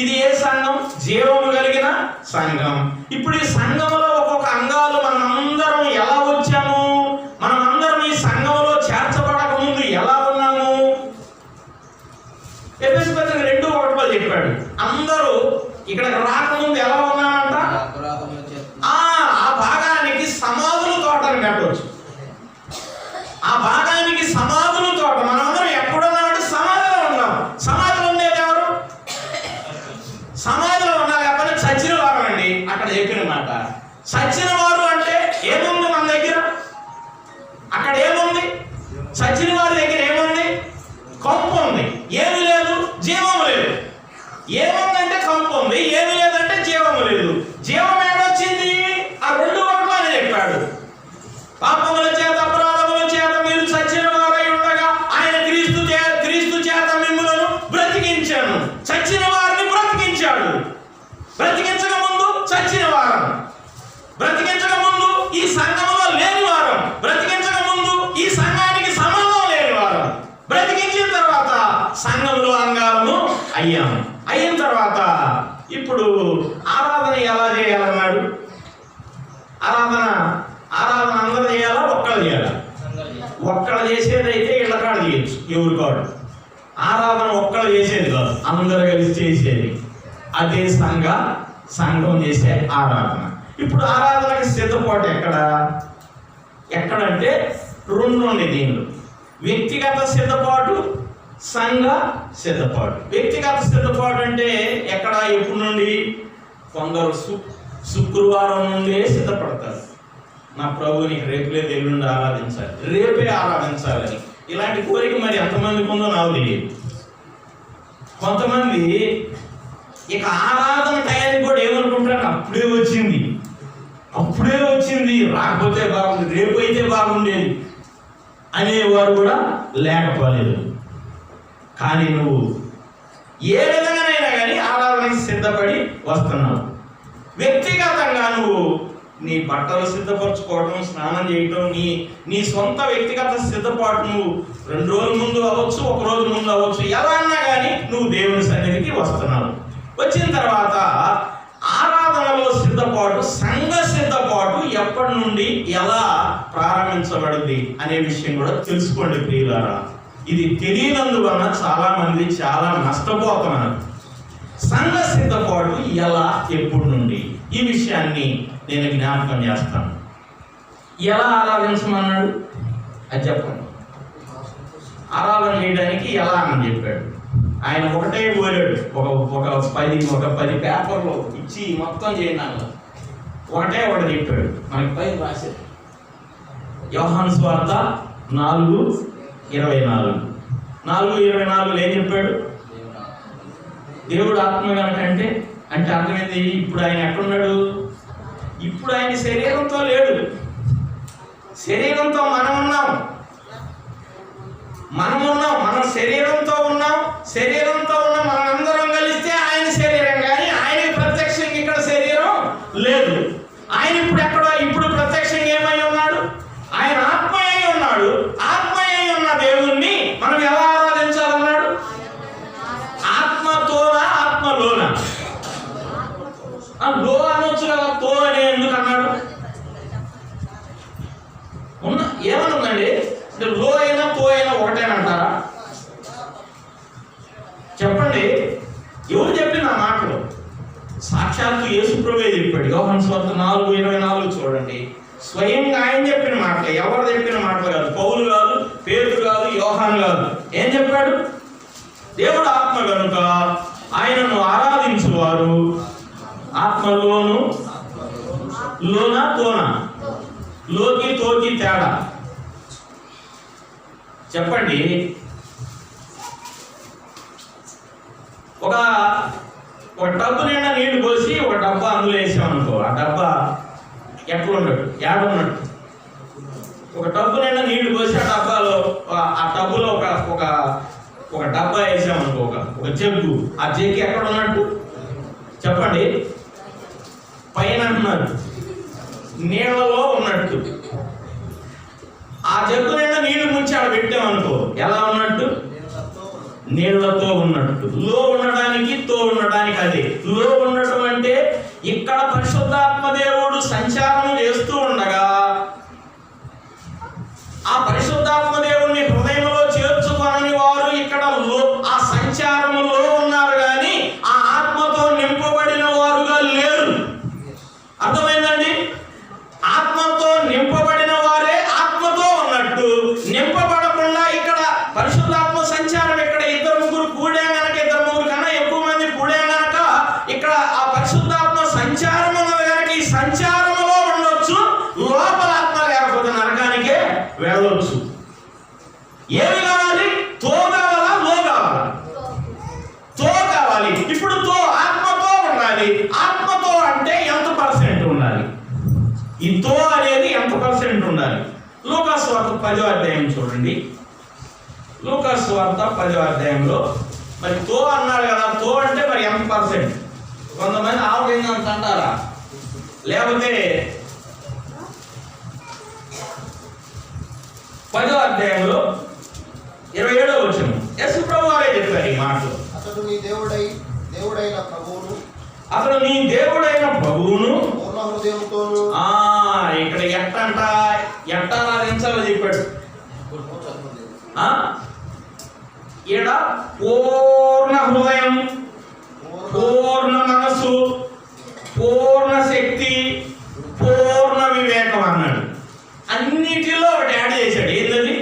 ఇది ఏ సంఘం? జీవము కలిగిన సంఘం. ఇప్పుడు ఈ సంఘంలో ఒక్కొక్క అంగాలు మనమందరం ఎలా వచ్చాము? మనమందరం ఈ సంఘంలో చేర్చబడక ముందు ఎలా ఉన్నాము? ఎఫెసీ పత్రిక 2:1 చెప్పాడు, అందరూ ఇక్కడికి రాకముందు ఎలా ఉన్నామంట? ఆ భాగానికి సమాధుల తోటని పెట్టవచ్చు. ఆ భాగానికి సమాధుల తోట. మనందరం ఎక్కడున్నామంటే సమాధిలో ఉన్నాం. సమాధిలో ఉండేది ఎవరు? సమాధిలో ఉన్నారు కాబట్టి చచ్చిన వారు అండి. అక్కడ చెప్పిన మాట చచ్చిన వారు అంటే ఏముంది మన దగ్గర? అక్కడ ఏముంది? చచ్చిన వారి దగ్గర ఏముంది? కంపు ఉంది. ఏమి లేదు? జీవము లేదు. ఏముందంటే కంపు ఉంది, ఏమి లేదంటే జీవము లేదు. జీవం ఏడొచ్చింది? ఆ 2 అని చెప్పాడు. పాపముల చేత అపరాధముల చేత మీరు చచ్చిన వారై ఉండగా ఆయన క్రీస్తు చేత మిమ్ములను బ్రతికించాను. చచ్చిన వారిని బ్రతికించాడు. బ్రతికించక ముందు చచ్చిన వారం, బ్రతికించక ముందు ఈ సంఘంలో లేని వారం, బ్రతికించక ముందు ఈ సంఘానికి సంబంధం లేని వారం, బ్రతికించిన తర్వాత సంఘంలో అంగాలను అయ్యాము. అయిన తర్వాత ఇప్పుడు ఆరాధన ఎలా చేయాలన్నాడు? ఆరాధన అందరూ చేయాలా? ఒక్కళ్ళు చేయాలా? ఒక్కళ్ళు చేసేదైతే ఇళ్ళ కాడ చేయొచ్చు, ఎవరి కాడు. ఆరాధన ఒక్కళ్ళు చేసేది కాదు, అందరూ కలిసి చేసేది. అదే సంఘం చేసే ఆరాధన. ఇప్పుడు ఆరాధనకి సిద్ధపాటు ఎక్కడంటే 2 ఉన్నాయి దీనిలో. వ్యక్తిగత సిద్ధపాటు, సంఘ సిద్ధపాటు. వ్యక్తిగత సిద్ధపాటు అంటే ఎక్కడ, ఎప్పుడు నుండి? కొందరు శుక్రవారం నుండే సిద్ధపడతారు. నా ప్రభువుని రేపు లేదు, ఎల్లుండి ఆరాధించాలి, రేపే ఆరాధించాలని. ఇలాంటి కోరిక మరి ఎంతమందికి ఉందో నాకు తెలియదు. కొంతమంది ఇక ఆరాధన టయానికి కూడా ఏమనుకుంటారు, అప్పుడే వచ్చింది, రాకపోతే బాగుంది, రేపు అయితే బాగుండేది అనేవారు కూడా లేకపోలేదు. కానీ నువ్వు ఏ విధంగానైనా కానీ ఆరాధనకి సిద్ధపడి వస్తున్నావు. వ్యక్తిగతంగా నువ్వు నీ బట్టలు సిద్ధపరచుకోవడం, స్నానం చేయటం, నీ సొంత వ్యక్తిగత సిద్ధపాటు నువ్వు 2 రోజుల ముందు అవ్వచ్చు, 1 రోజు ముందు అవ్వచ్చు, ఎలా అన్నా కానీ నువ్వు దేవుని సన్నిధికి వస్తున్నావు. వచ్చిన తర్వాత ఆరాధనలో సిద్ధపాటు, సంఘ సిద్ధపాటు ఎప్పటి నుండి ఎలా ప్రారంభించబడింది అనే విషయం కూడా తెలుసుకోండి ప్రియులారా. ఇది తెలియనందువలన చాలా మంది చాలా నష్టపోతున్నారు. సంఘ సిద్ధపాటు ఎలా, ఎప్పుడు నుండి, ఈ విషయాన్ని నేను జ్ఞాపకం చేస్తాను. ఎలా ఆరాధించమన్నాడు అది చెప్పండి. ఆరాధన చేయడానికి ఎలా అని చెప్పాడు. ఆయన ఒకటే కోరాడు, ఒక 10 పేపర్లు ఇచ్చి మొత్తం చేయండి. ఒకటే చెప్పాడు. మనకి పైన రాశాడు. యోహాను సువార్త 4:24. 4:24 ఏం చెప్పాడు? దేవుడు ఆత్మ కనుకంటే అంటే అర్థమైంది. ఇప్పుడు ఆయన ఎక్కడున్నాడు? ఇప్పుడు ఆయన శరీరంతో లేడు. శరీరంతో మనం ఉన్నాం. మనం శరీరంతో ఉన్నాం. శరీరంతో ఉన్న మనందరం కలిస్తే ఆయన శరీరం, కానీ ఆయనకి ప్రత్యక్షంగా ఇక్కడ శరీరం లేదు. ఆయన ఇప్పుడు ప్రత్యక్షంగా ఏమై ఉన్నాడు? ఆయన ఆత్మ అయి ఉన్నాడు. ఆత్మ అయి ఉన్న దేవుణ్ణి మనం ఎలా ఆరాధించాలన్నాడు? ఆత్మతోనా, ఆత్మలోనా? లో అనొచ్చు కదా, తో అని ఎందుకు అన్నాడు? ఏమనుందండి? ఏమన్నాడు? దేవుడు ఆత్మ కనుక ఆయనను ఆరాధించువారు ఆత్మలోను లోనా తోనా, లోకి తోకి తేడా చెప్పండి. ఒక డబ్బు నిండా నీళ్లు పోసి ఒక డబ్బా అందులో వేసామనుకో, ఆ డబ్బా ఎట్లా ఉన్నట్టు ఏడున్నట్టు. ఒక డబ్బు నిండా నీళ్లు పోసి ఆ డబ్బాలో ఆ డబ్బులో ఒక డబ్బా వేసామనుకో, ఒక జగ్గు, ఆ జగ్గు ఎక్కడ ఉన్నట్టు చెప్పండి? పైన అంటున్నారు, నీళ్ళలో ఉన్నట్టు. ఆ జగ్గు నిండా నీళ్లు ముంచి ఆడ పెట్టామనుకో ఎలా ఉన్నట్టు? నీళ్లతో ఉన్నట్టు. లో ఉండడానికి తో ఉండడానికి అదే. లో ఉండటం అంటే ఇక్కడ పరిశుద్ధాత్మ దేవుడు సంచారం చేస్తూ ఉండగా ఆ పరిశుద్ధాత్మ దేవుడిని హృదయంలో చేర్చుకోనని వారు ఇక్కడ ఆ సంచారములో ఉన్నారు, కానీ ఆ ఆత్మతో నింపబడిన వారుగా లేరు. అర్థమైందండి? ఆత్మతో నింపబడిన వారే ఆత్మతో ఉన్నట్టు, నింపబడకుండా ఇక్కడ పరిశుద్ధాత్మ సంచారం ఇక్కడ ఇద్దరు ముగ్గురు కూడే గనక, ఇద్దరు ముగ్గురు కన్నా ఎక్కువ మంది కూడే గనక ఇక్కడ ఆ పరిశుద్ధాత్మ సంచారం ఉన్నది కనుక ఈ సంచారంలో ఉండొచ్చు, లోపల ఆత్మ లేకపోతే నరకానికే వెళ్ళవచ్చు. ఏమి కావాలి? తో కావాలా లో కావాలా? తో కావాలి. ఇప్పుడు తో ఆత్మతో ఉండాలి. ఆత్మతో అంటే ఎంత పర్సెంట్ ఉండాలి? ఈ తో అనేది ఎంత పర్సెంట్ ఉండాలి? లూకాసు వార్త 10వ అధ్యాయం చూడండి. లూకాసు వార్త 10వ అధ్యాయంలో మరి తో అన్నాడు కదా, తో అంటే మరి ఎంత పర్సెంట్? కొంతమంది ఆవగింజంత అంటారా, లేకపోతే 10వ అధ్యాయంలో 27వ వచనం యేసు ప్రభువు వారే చెప్పారు ఈ మాటలు. అతడు నీ దేవుడైన ప్రభువును పూర్ణ హృదయంతోను. ఇక్కడ ఎట్ట ఆరాధించాలో చెప్పాడు. ఈడ పూర్ణ హృదయం, పూర్ణ మనసు, పూర్ణ శక్తి, పూర్ణ వివేకం అన్నాడు. అన్నిటిలో ఒకటి యాడ్ చేశాడు. ఏంటది?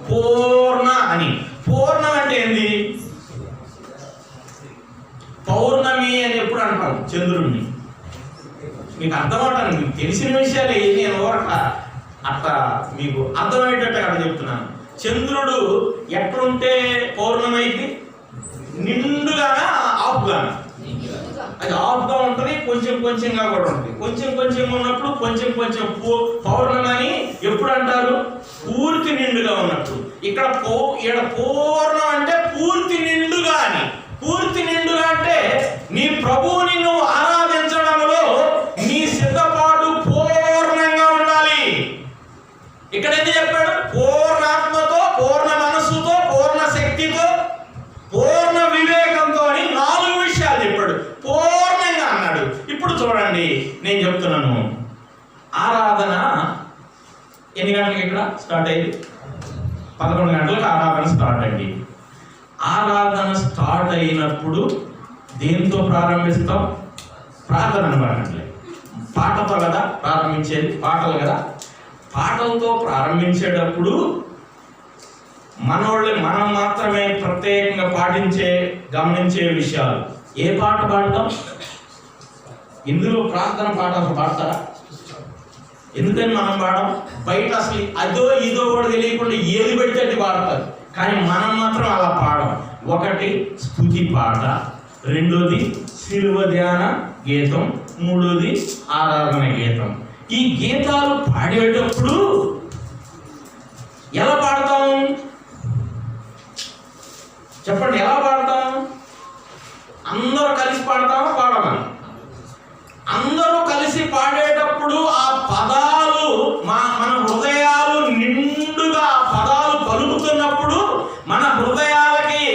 పూర్ణ అని. పూర్ణం అంటే ఏంది? పౌర్ణమి అని ఎప్పుడు అంటాం చంద్రుడిని. మీకు అర్థమవుతాను, మీకు తెలిసిన విషయాలు నేను అట్లా మీకు అర్థమయ్యేటట్టు అక్కడ చెప్తున్నాను. చంద్రుడు ఎట్లుంటే పౌర్ణమైంది? నిండుగానా ఆఫ్గానా? అది ఆఫ్గా ఉంటుంది, కొంచెం కొంచెంగా కూడా ఉంటుంది. కొంచెం కొంచెం ఉన్నప్పుడు కొంచెం కొంచెం పౌర్ణమని ఎప్పుడు అంటారు? పూర్తి నిండుగా ఉన్నప్పుడు. ఇక్కడ పూర్ణం అంటే పూర్తి నిండుగా అని. పూర్తి నిండుగా అంటే నీ ప్రభువుని నువ్వు ఆరాధించడంలో నీ సిద్ధపాటు పూర్ణంగా ఉండాలి. ఇక్కడ ఏం చెప్పాడు? పూర్ణాత్మతో, పూర్ణ మనస్సుతో, పూర్ణ శక్తితో, పూర్ణ వివేకంతో అని 4 విషయాలు చెప్పాడు. పూర్ణంగా అన్నాడు. ఇప్పుడు చూడండి, నేను చెప్తున్నాను, ఆరాధన ఎన్ని గంటలకు ఇక్కడ స్టార్ట్ అయింది? 11 గంటలకు ఆరాధన స్టార్ట్ అయింది. ఆరాధన స్టార్ట్ అయినప్పుడు దేంతో ప్రారంభిస్తాం? ప్రార్థన అనమాట. పాటతో కదా ప్రారంభించేది, పాటలు కదా. పాటలతో ప్రారంభించేటప్పుడు మనం మాత్రమే ప్రత్యేకంగా గమనించే విషయాలు. ఏ పాట పాడతాం? ఇందులో ప్రార్థన పాట అసలు పాడతారా? ఎందుకని మనం పాడం? బయట అసలు అదో ఇదో కూడా తెలియకుండా ఏది పెడితే అది పాడతారు, కానీ మనం మాత్రం అలా పాడం. ఒకటి స్తుతి పాట, రెండోది శిలువ ధ్యాన గీతం, మూడోది ఆరాధన గీతం. ఈ గీతాలు పాడేటప్పుడు ఎలా పాడతాం చెప్పండి? ఎలా పాడతాం? అందరూ కలిసి పాడతామా? పాడమా? అందరూ కలిసి పాడేటప్పుడు ఆ పదాలు మన హృదయాలు నిండుగా ఆ పదాలు పలుకుతున్నప్పుడు మన హృదయాలకి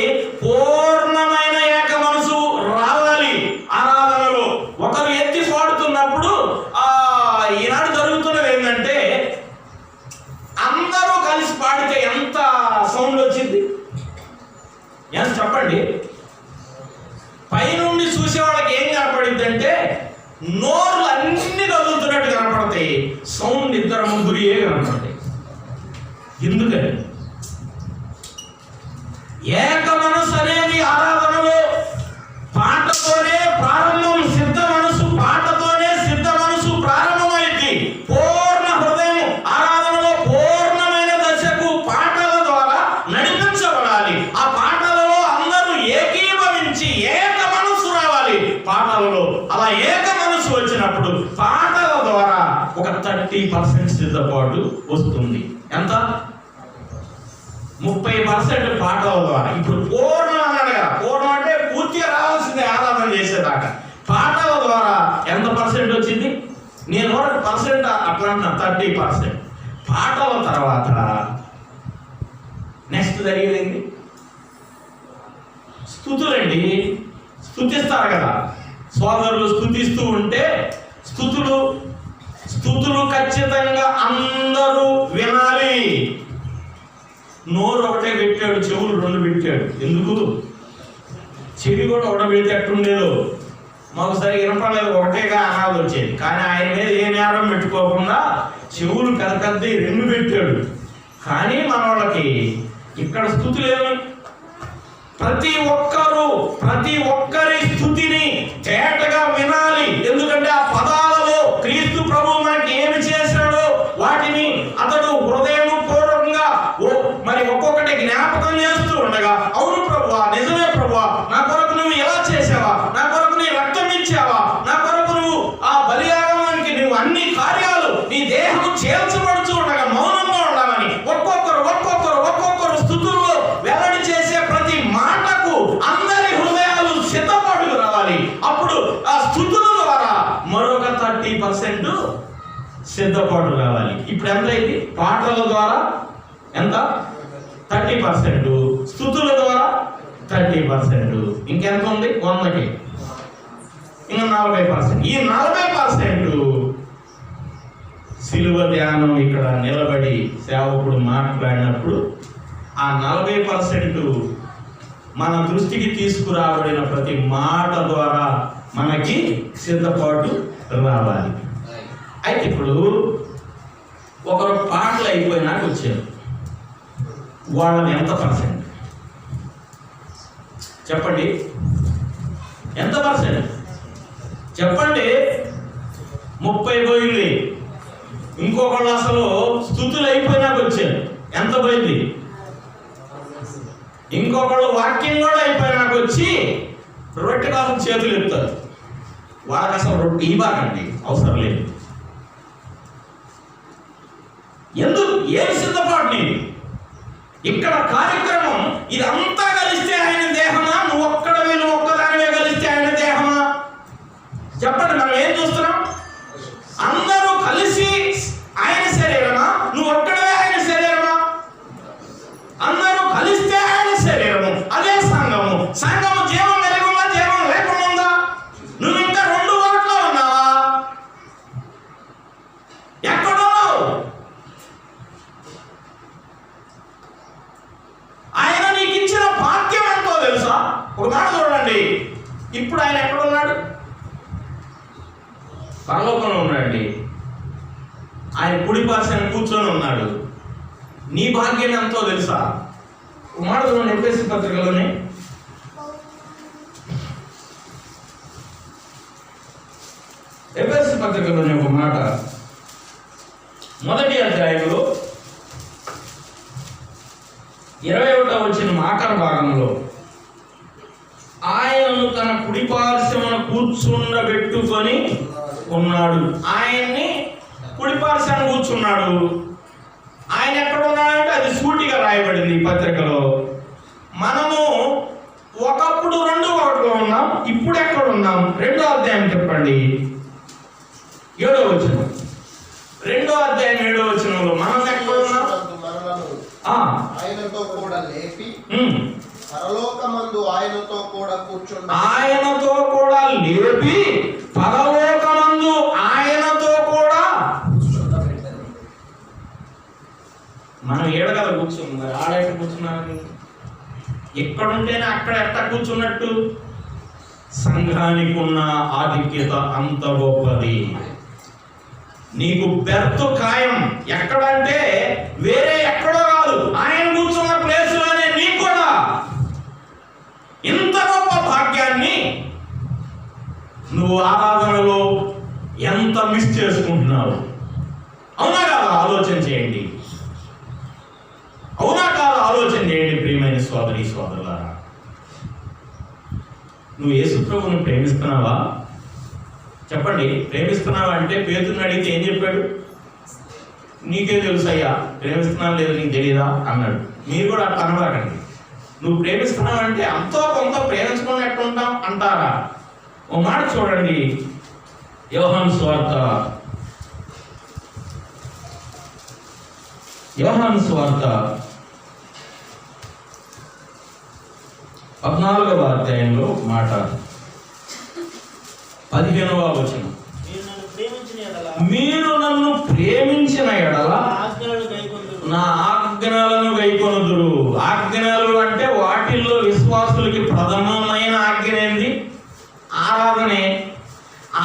పూర్ణమైన ఏక మనసు రావాలి. ఆరాధనలో ఒకరు ఎత్తి పాడుతున్నప్పుడు ఈనాడు జరుగుతున్నది ఏంటంటే, అందరూ కలిసి పాడితే ఎంత సౌండ్ వచ్చింది? ఎంత చెప్పండి? పైనుండి చూసే వాళ్ళకి ఏం కనపడింది అంటే, నోర్లు అన్ని కదులుతున్నట్టు కనపడతాయి, సౌండ్ ఇద్దరు ముగ్గురు కనపడతాయి. ఎందుకని? ఏక మనసు అనేది ఆరాధనలో పాటతోనే ప్రారంభం. సిద్ధ మనసు పాటతోనే సిద్ధ మనసు ప్రారంభమైంది. పూర్ణ హృదయం ఆరాధనలో పూర్ణమైన దశకు పాటల ద్వారా నడిపించబడాలి. ఆ పాటలలో అందరూ ఏకీభవించి ఏక మనసు రావాలి పాటలలో. అలా ఏక మనసు వచ్చినప్పుడు పాటల ద్వారా ఒక 30% సిద్ధపాటు వస్తుంది. ఎంత? 30% పాటల ద్వారా. ఇప్పుడు పూర్ణం అన్నాడు కదా, పూర్ణం అంటే పూర్తిగా రావాల్సిందే ఆరాధన చేసేదాకా. పాటల ద్వారా ఎంత పర్సెంట్ వచ్చింది? నేను 1% అట్లా అంటున్నా, 30%. పాటల తర్వాత నెక్స్ట్ జరిగేది స్తుతులండి. స్తుతిస్తారు కదా సోదరులు, స్తుతిస్తూ ఉంటే స్తుతులు ఖచ్చితంగా అందరూ వినాలి. నోరు ఒకటే పెట్టాడు, చెవులు 2 పెట్టాడు. ఎందుకు? చెవి కూడా ఒకటి పెడితే ఎట్టుండేదో మాకు సరిగా వినపడలేదు, ఒకటేగా అనాలు వచ్చేది. కానీ ఆయన మీద ఏ నేరం పెట్టుకోకుండా చెవులు పెద్ద 2 పెట్టాడు. కానీ మన వాళ్ళకి ఇక్కడ స్తుతులేమి? ప్రతి ఒక్కరి స్థుతిని తేటగా వినాలి. ఎందుకంటే ఆ పదాలలో క్రీస్తు ప్రభు మనకి ఏమి చేశాడో వాటిని అతడు హృదయము పూర్వకంగా మరి ఒక్కొక్కటి జ్ఞాపకం చేస్తూ ఉండగా, అవును ప్రభువా, నిజమే ప్రభువా, నా కొరకు నువ్వు ఎలా చేసావా, నా కొరకు నీ రక్తం ఇచ్చావా, నా కొరకు నువ్వు ఆ బలియాగమానికి నువ్వు అన్ని కార్యాలు నీ దేహము చేర్చబడుతూ ఉండగా మౌనంగా ఉండాలని ఒక్కొక్కరు స్థుతుల్లో వెల్లడి చేసే ప్రతి మాటకు అందరి హృదయాలు సిద్ధపాటుకు రావాలి. అప్పుడు ఆ స్థుతుల ద్వారా మరొక 30% సిద్ధపాటు రావాలి. ఇప్పుడు ఎంత అయింది? పాటల ద్వారా ఎంత? 30%. స్థుతుల ద్వారా 30%. ఇంకెంత ఉంది? 100కి ఇంకా 40%. ఈ 40% సిలువ ధ్యానం ఇక్కడ నిలబడి సేవకుడు మాట్లాడినప్పుడు ఆ 40% మన దృష్టికి తీసుకురాబడిన ప్రతి మాట ద్వారా మనకి సిద్ధపాటు రావాలి. అయితే ఇప్పుడు ఒకరు పాటలు అయిపోయినాక వచ్చారు, వాళ్ళని ఎంత పర్సెంట్ చెప్పండి? ఎంత పర్సెంట్ చెప్పండి? 30 పోయింది. ఇంకొకళ్ళు అసలు స్థుతులు అయిపోయినాక వచ్చారు, ఎంత పోయింది? ఇంకొకళ్ళు వాక్యం కూడా అయిపోయినాక వచ్చి రొట్టె కోసం చేతులు ఎత్తారు. వాళ్ళకి అసలు రొట్టె ఇవ్వకండి, అవసరం లేదు. ఎందుకు? ఏమి సిద్ధపాటు నీది? ఇక్కడ కార్యక్రమం ఇదంతా కలిస్తే ఆయన దేహమా? నువ్వు ఒక్కదానివే కలిస్తే ఆయన దేహమా? చెప్పండి. మనం ఏం చూస్తున్నాం? అందరూ కలిసి ఆయన శరీరమా? నువ్వు ఒక్కడవే ఆయన శరీరమా? అందరూ కలిస్తే ఆయన శరీరము, అదే సంఘము. సంఘము జీవం కలిగి ఉందా, జీవం లేకుండా ఉందా? నువ్వు ఇంకా 2 వాటిలో ఉన్నావా? ఎక్కడున్నావు? ఆయన నీకు ఇచ్చిన భాగ్యం ఎంతో తెలుసా? ఒక మాట చూడండి. ఇప్పుడు ఆయన ఎక్కడున్నాడు? పరలోకంలో ఉన్నాడండి. ఆయన కుడి పార్శ్వాన కూర్చొని ఉన్నాడు. నీ భాగ్యం ఎంతో తెలుసా? ఒక మాట చూడండి, ఎఫెసీ పత్రికలోనే ఒక మాట, 1వ అధ్యాయంలో 21వ వచనం ఆఖరి భాగంలో, ఆయనను తన కుడి పార్శ్వమున కూర్చుండబెట్టుకొని ఉన్నాడు. ఆయన్ని కుడి పార్శ్వాన కూర్చున్నాడు. ఆయన ఎక్కడ ఉన్నాడంటే అది సూటిగా రాయబడింది ఈ పత్రికలో. మనము ఒకప్పుడు 2 వాటిలో ఉన్నాం, ఇప్పుడు ఎక్కడ ఉన్నాం? 2వ అధ్యాయం చెప్పండి, 7వ వచనం. 2వ అధ్యాయం 7వ వచనంలో మనం ఎక్కడ ఉన్నాం? ఆయనతో కూడా లేపి పరలోకమందు ఆయనతో కూడా కూర్చుండ, ఆయనతో కూడా లేపి పరలోకమందు ఆయనతో కూడా. మనం ఏడగల కూర్చున్నాం, మరి ఆడెట్ట కూర్చున్నాను? ఎక్కడుంటేనే అక్కడ ఎట్ట కూర్చున్నట్టు? సంఘానికి ఉన్న ఆధిక్యత అంత గొప్పది. నీకు బెర్త్ ఖాయం. ఎక్కడంటే వేరే ఎక్కడో కాదు, ఆయన కూర్చున్న ప్లేస్లోనే నీకు కూడా ప్రేమిస్తున్నావు? అవునా కాదా? ఆలోచన చేయండి. అవునా కాదా? ఆలోచన చేయండి ప్రియమైన సోదరి సోదరులారా. నువ్వు యేసు ప్రభువును ప్రేమిస్తున్నావా? చెప్పండి. ప్రేమిస్తున్నావా అంటే పేతురుని అడిగితే ఏం చెప్పాడు? నీకే తెలుసయ్యా, ప్రేమిస్తున్నాను లేదు నీకు తెలియదా అన్నాడు. మీరు కూడా అట్లా అనబాకండి. నువ్వు ప్రేమిస్తున్నావంటే అంతో కొంత ప్రేమించుకున్నట్టు ఉంటాం అంటారా? ఓ మాట చూడండి, యోహాను సువార్త 14వ అధ్యాయంలో మాట 15వ వచనం. మీరు నన్ను ప్రేమించిన ఎడల నా ఆజ్ఞలను గైకొనుదురు. ఆజ్ఞలు అంటే వాటిల్లో విశ్వాసులకి ప్రథమమైన ఆజ్ఞ ఏంది? ఆరాధనే.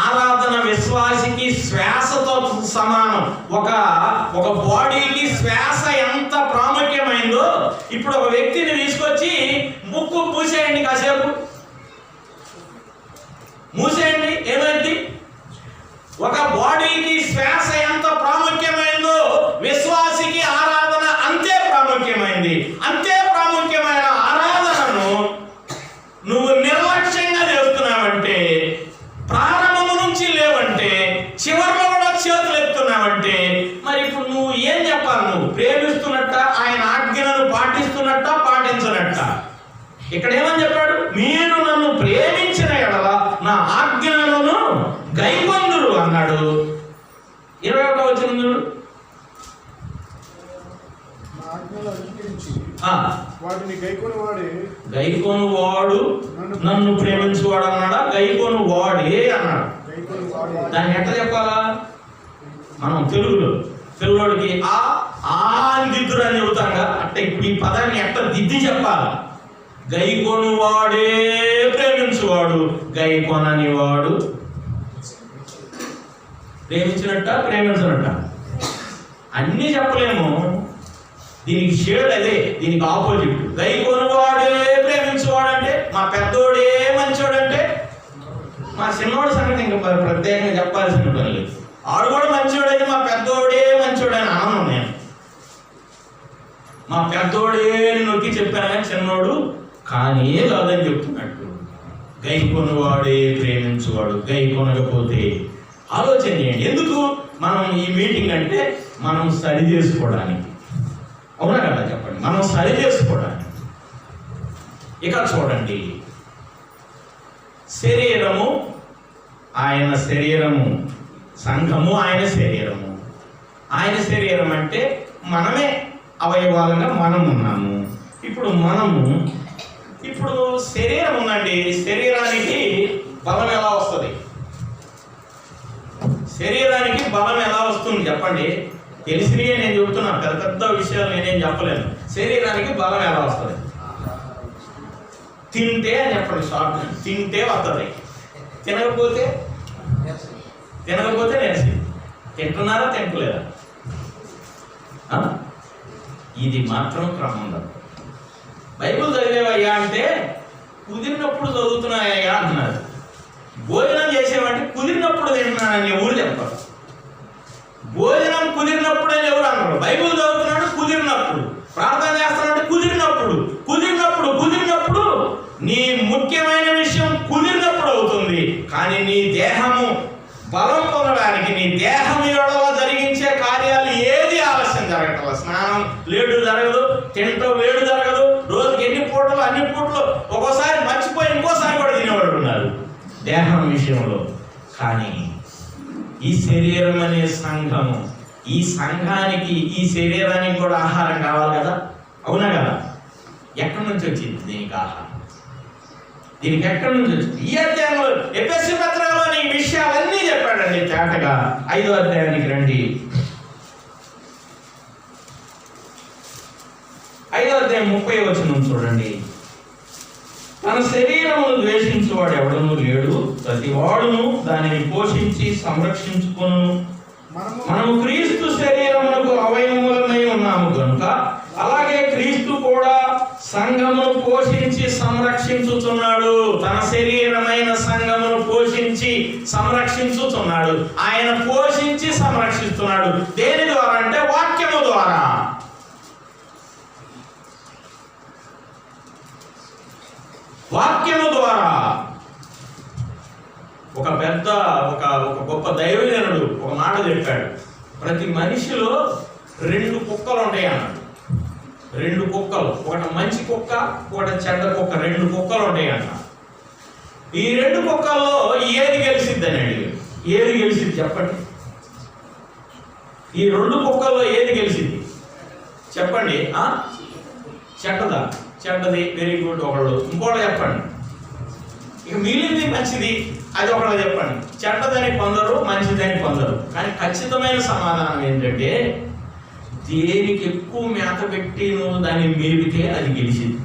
ఆరాధన విశ్వాసికి శ్వాసతో సమానం. ఒక బాడీకి శ్వాస ఎంత ప్రాముఖ్యమైందో ఇప్పుడు ఒక వ్యక్తిని తీసుకొచ్చి ముక్కు మూసేయండి, కాసేపు మూసేయండి, ఏమైంది? ఒక బాడీకి శ్వాస ఎంత ప్రాముఖ్యమైందో విశ్వాసికి ఆరాధన అంతే ప్రాముఖ్యమైంది. అంతే ప్రాముఖ్యమైన ఆరాధనను నువ్వు నిర్లక్ష్యంగా చేస్తున్నావంటే, ప్రారంభం నుంచి లేవంటే, చివరిలో కూడా చేతులు ఎత్తున్నావంటే, మరి ఇప్పుడు నువ్వు ఏం చెప్పాలి? నువ్వు ప్రేమిస్తున్నట్ట, ఆయన ఆజ్ఞలను పాటిస్తున్నట్ట, పాటించనట్ట? ఇక్కడ ఏమని చెప్పాడు? మీరు నన్ను ప్రేమించిన ఎడల నా ఆజ్ఞలను గైకొందురు అన్నాడు. 21వ వచనం చూడు. గైకొను వాడు నన్ను ప్రేమించువాడు అన్నాడా? గైకొను వాడే అన్నాడు. దాన్ని ఎట్లా చెప్పాలా? మనం తెలుగులోకి దిద్దురు అని చెబుతాంగా, అంటే ఇప్పుడు ఈ పదాన్ని ఎట్లా దిద్ది చెప్పాలా? గైకొను వాడే ప్రేమించువాడు, గైకొనని వాడు ప్రేమించినట్ట, ప్రేమించినట్ట అన్నీ చెప్పలేము. దీనికి షేడ్ అదే, దీనికి ఆపోజిట్. గైకొనువాడే ప్రేమించువాడంటే మా పెద్దోడే మంచోడంటే, మా చిన్నోడు సంగతి ఇంకా ప్రత్యేకంగా చెప్పాల్సిన పని లేదు. ఆడు కూడా మంచోడైతే మా పెద్దోడే మంచోడని అనను నేను. మా పెద్దోడే నొక్కి చెప్పాను కానీ చిన్నోడు కానీ కాదని చెప్తున్నట్టు. గైకొనువాడే ప్రేమించువాడు, గైకొనకపోతే ఆలోచన చేయండి. ఎందుకు మనం ఈ మీటింగ్ అంటే మనం సరి చేసుకోవడానికి. అవునా కదా? చెప్పండి. మనం సరి చేసుకోవడానికి. ఇక చూడండి, శరీరము ఆయన శరీరము, సంఘము ఆయన శరీరము. ఆయన శరీరం అంటే మనమే అవయవాలుగా మనం ఉన్నాము. ఇప్పుడు శరీరం ఉందండి. శరీరానికి బలం ఎలా వస్తుంది? శరీరానికి బలం ఎలా వస్తుంది చెప్పండి? తెలిసినయే నేను చెబుతున్నాను, పెద్ద పెద్ద విషయాలు నేనేం చెప్పలేను. శరీరానికి బలం ఎలా వస్తుంది? తింటే అని చెప్పండి. షార్ట్ తింటే వస్తుంది, తినకపోతే నేర్చి. తింటున్నారా తింటలేదా? ఇది మాత్రం క్రమం. బైబిల్ చదివేవయ్యా అంటే కుదిరినప్పుడు చదువుతున్నాయ్యా అంటున్నారు. భోజనం చేసేవంటే కుదిరినప్పుడు తింటున్నానని ఎవరు చెప్పారు? భోజనం కుదిరినప్పుడే ఎవరు అన్నారు? బైబిల్ చదువుతున్నాడు కుదిరినప్పుడు, ప్రార్థన చేస్తున్నాడు కుదిరినప్పుడు. నీ ముఖ్యమైన విషయం కుదిరినప్పుడు అవుతుంది. కానీ నీ దేహము బలం పొందడానికి, నీ దేహం ఏడవ జరిగించే కార్యాలు ఏది ఆలస్యం జరగటం. స్నానం లేటు జరగదు, తింటూ వేడు జరగదు. రోజుకి ఎన్ని పూటలు అన్ని పూటలు, ఒక్కోసారి మర్చిపోయి ఇంకోసారి కూడా తినేవాడు ఉన్నారు దేహం విషయంలో. కానీ ఈ శరీరం అనే సంఘము, ఈ సంఘానికి, ఈ శరీరానికి కూడా ఆహారం కావాలి కదా? అవునా కదా? ఎక్కడి నుంచి వచ్చింది దీనికి ఆహారం? దీనికి ఎక్కడి నుంచి వచ్చింది? ఈ అధ్యాయంలో ఎఫెసీ పత్రికలోని ఈ విషయాలన్నీ చెప్పాడండి తేటగా. 5వ అధ్యాయానికి రండి. 5వ అధ్యాయం 30వ వచనం చూడండి. తన శరీరమును ద్వేషించువాడు ఎవడనూ లేడు, ప్రతివాడును దానిని పోషించి సంరక్షించుకొను. మనము క్రీస్తు శరీరమునకు అవయవములమై ఉన్నాము కనుక అలాగే క్రీస్తు కూడా సంఘమును పోషించి సంరక్షించుచున్నాడు. తన శరీరమైన సంఘమును పోషించి సంరక్షించుచున్నాడు. ఆయన పోషించి సంరక్షిస్తున్నాడు. దేని ద్వారా అంటే వాక్యము ద్వారా. వాక్యము ద్వారా. ఒక గొప్ప దైవజనుడు ఒక మాట చెప్పాడు. ప్రతి మనిషిలో 2 కుక్కలు ఉంటాయి అన్నాడు. 2 కుక్కలు, ఒకటి మంచి కుక్క, ఒకటి చెడ్డ కుక్క. 2 కుక్కలు ఉంటాయి అన్న. ఈ 2 కుక్కల్లో ఏది గెలిచిద్ది అని అడిగాడు. ఏది గెలిచిద్ది చెప్పండి? ఈ 2 కుక్కల్లో ఏది గెలిచిద్ది చెప్పండి? చెడ్డదా? చెడ్డది. Very good. ఒకళ్ళు. ఇంకోటి చెప్పండి. ఇక మిగిలింది మంచిది, అది ఒకళ్ళు చెప్పండి. చెడ్డదని కొందరు, మంచిదని కొందరు. కానీ ఖచ్చితమైన సమాధానం ఏంటంటే, దేనికి ఎక్కువ మేత పెట్టి నువ్వు దాన్ని మేపితే అది గెలిచింది.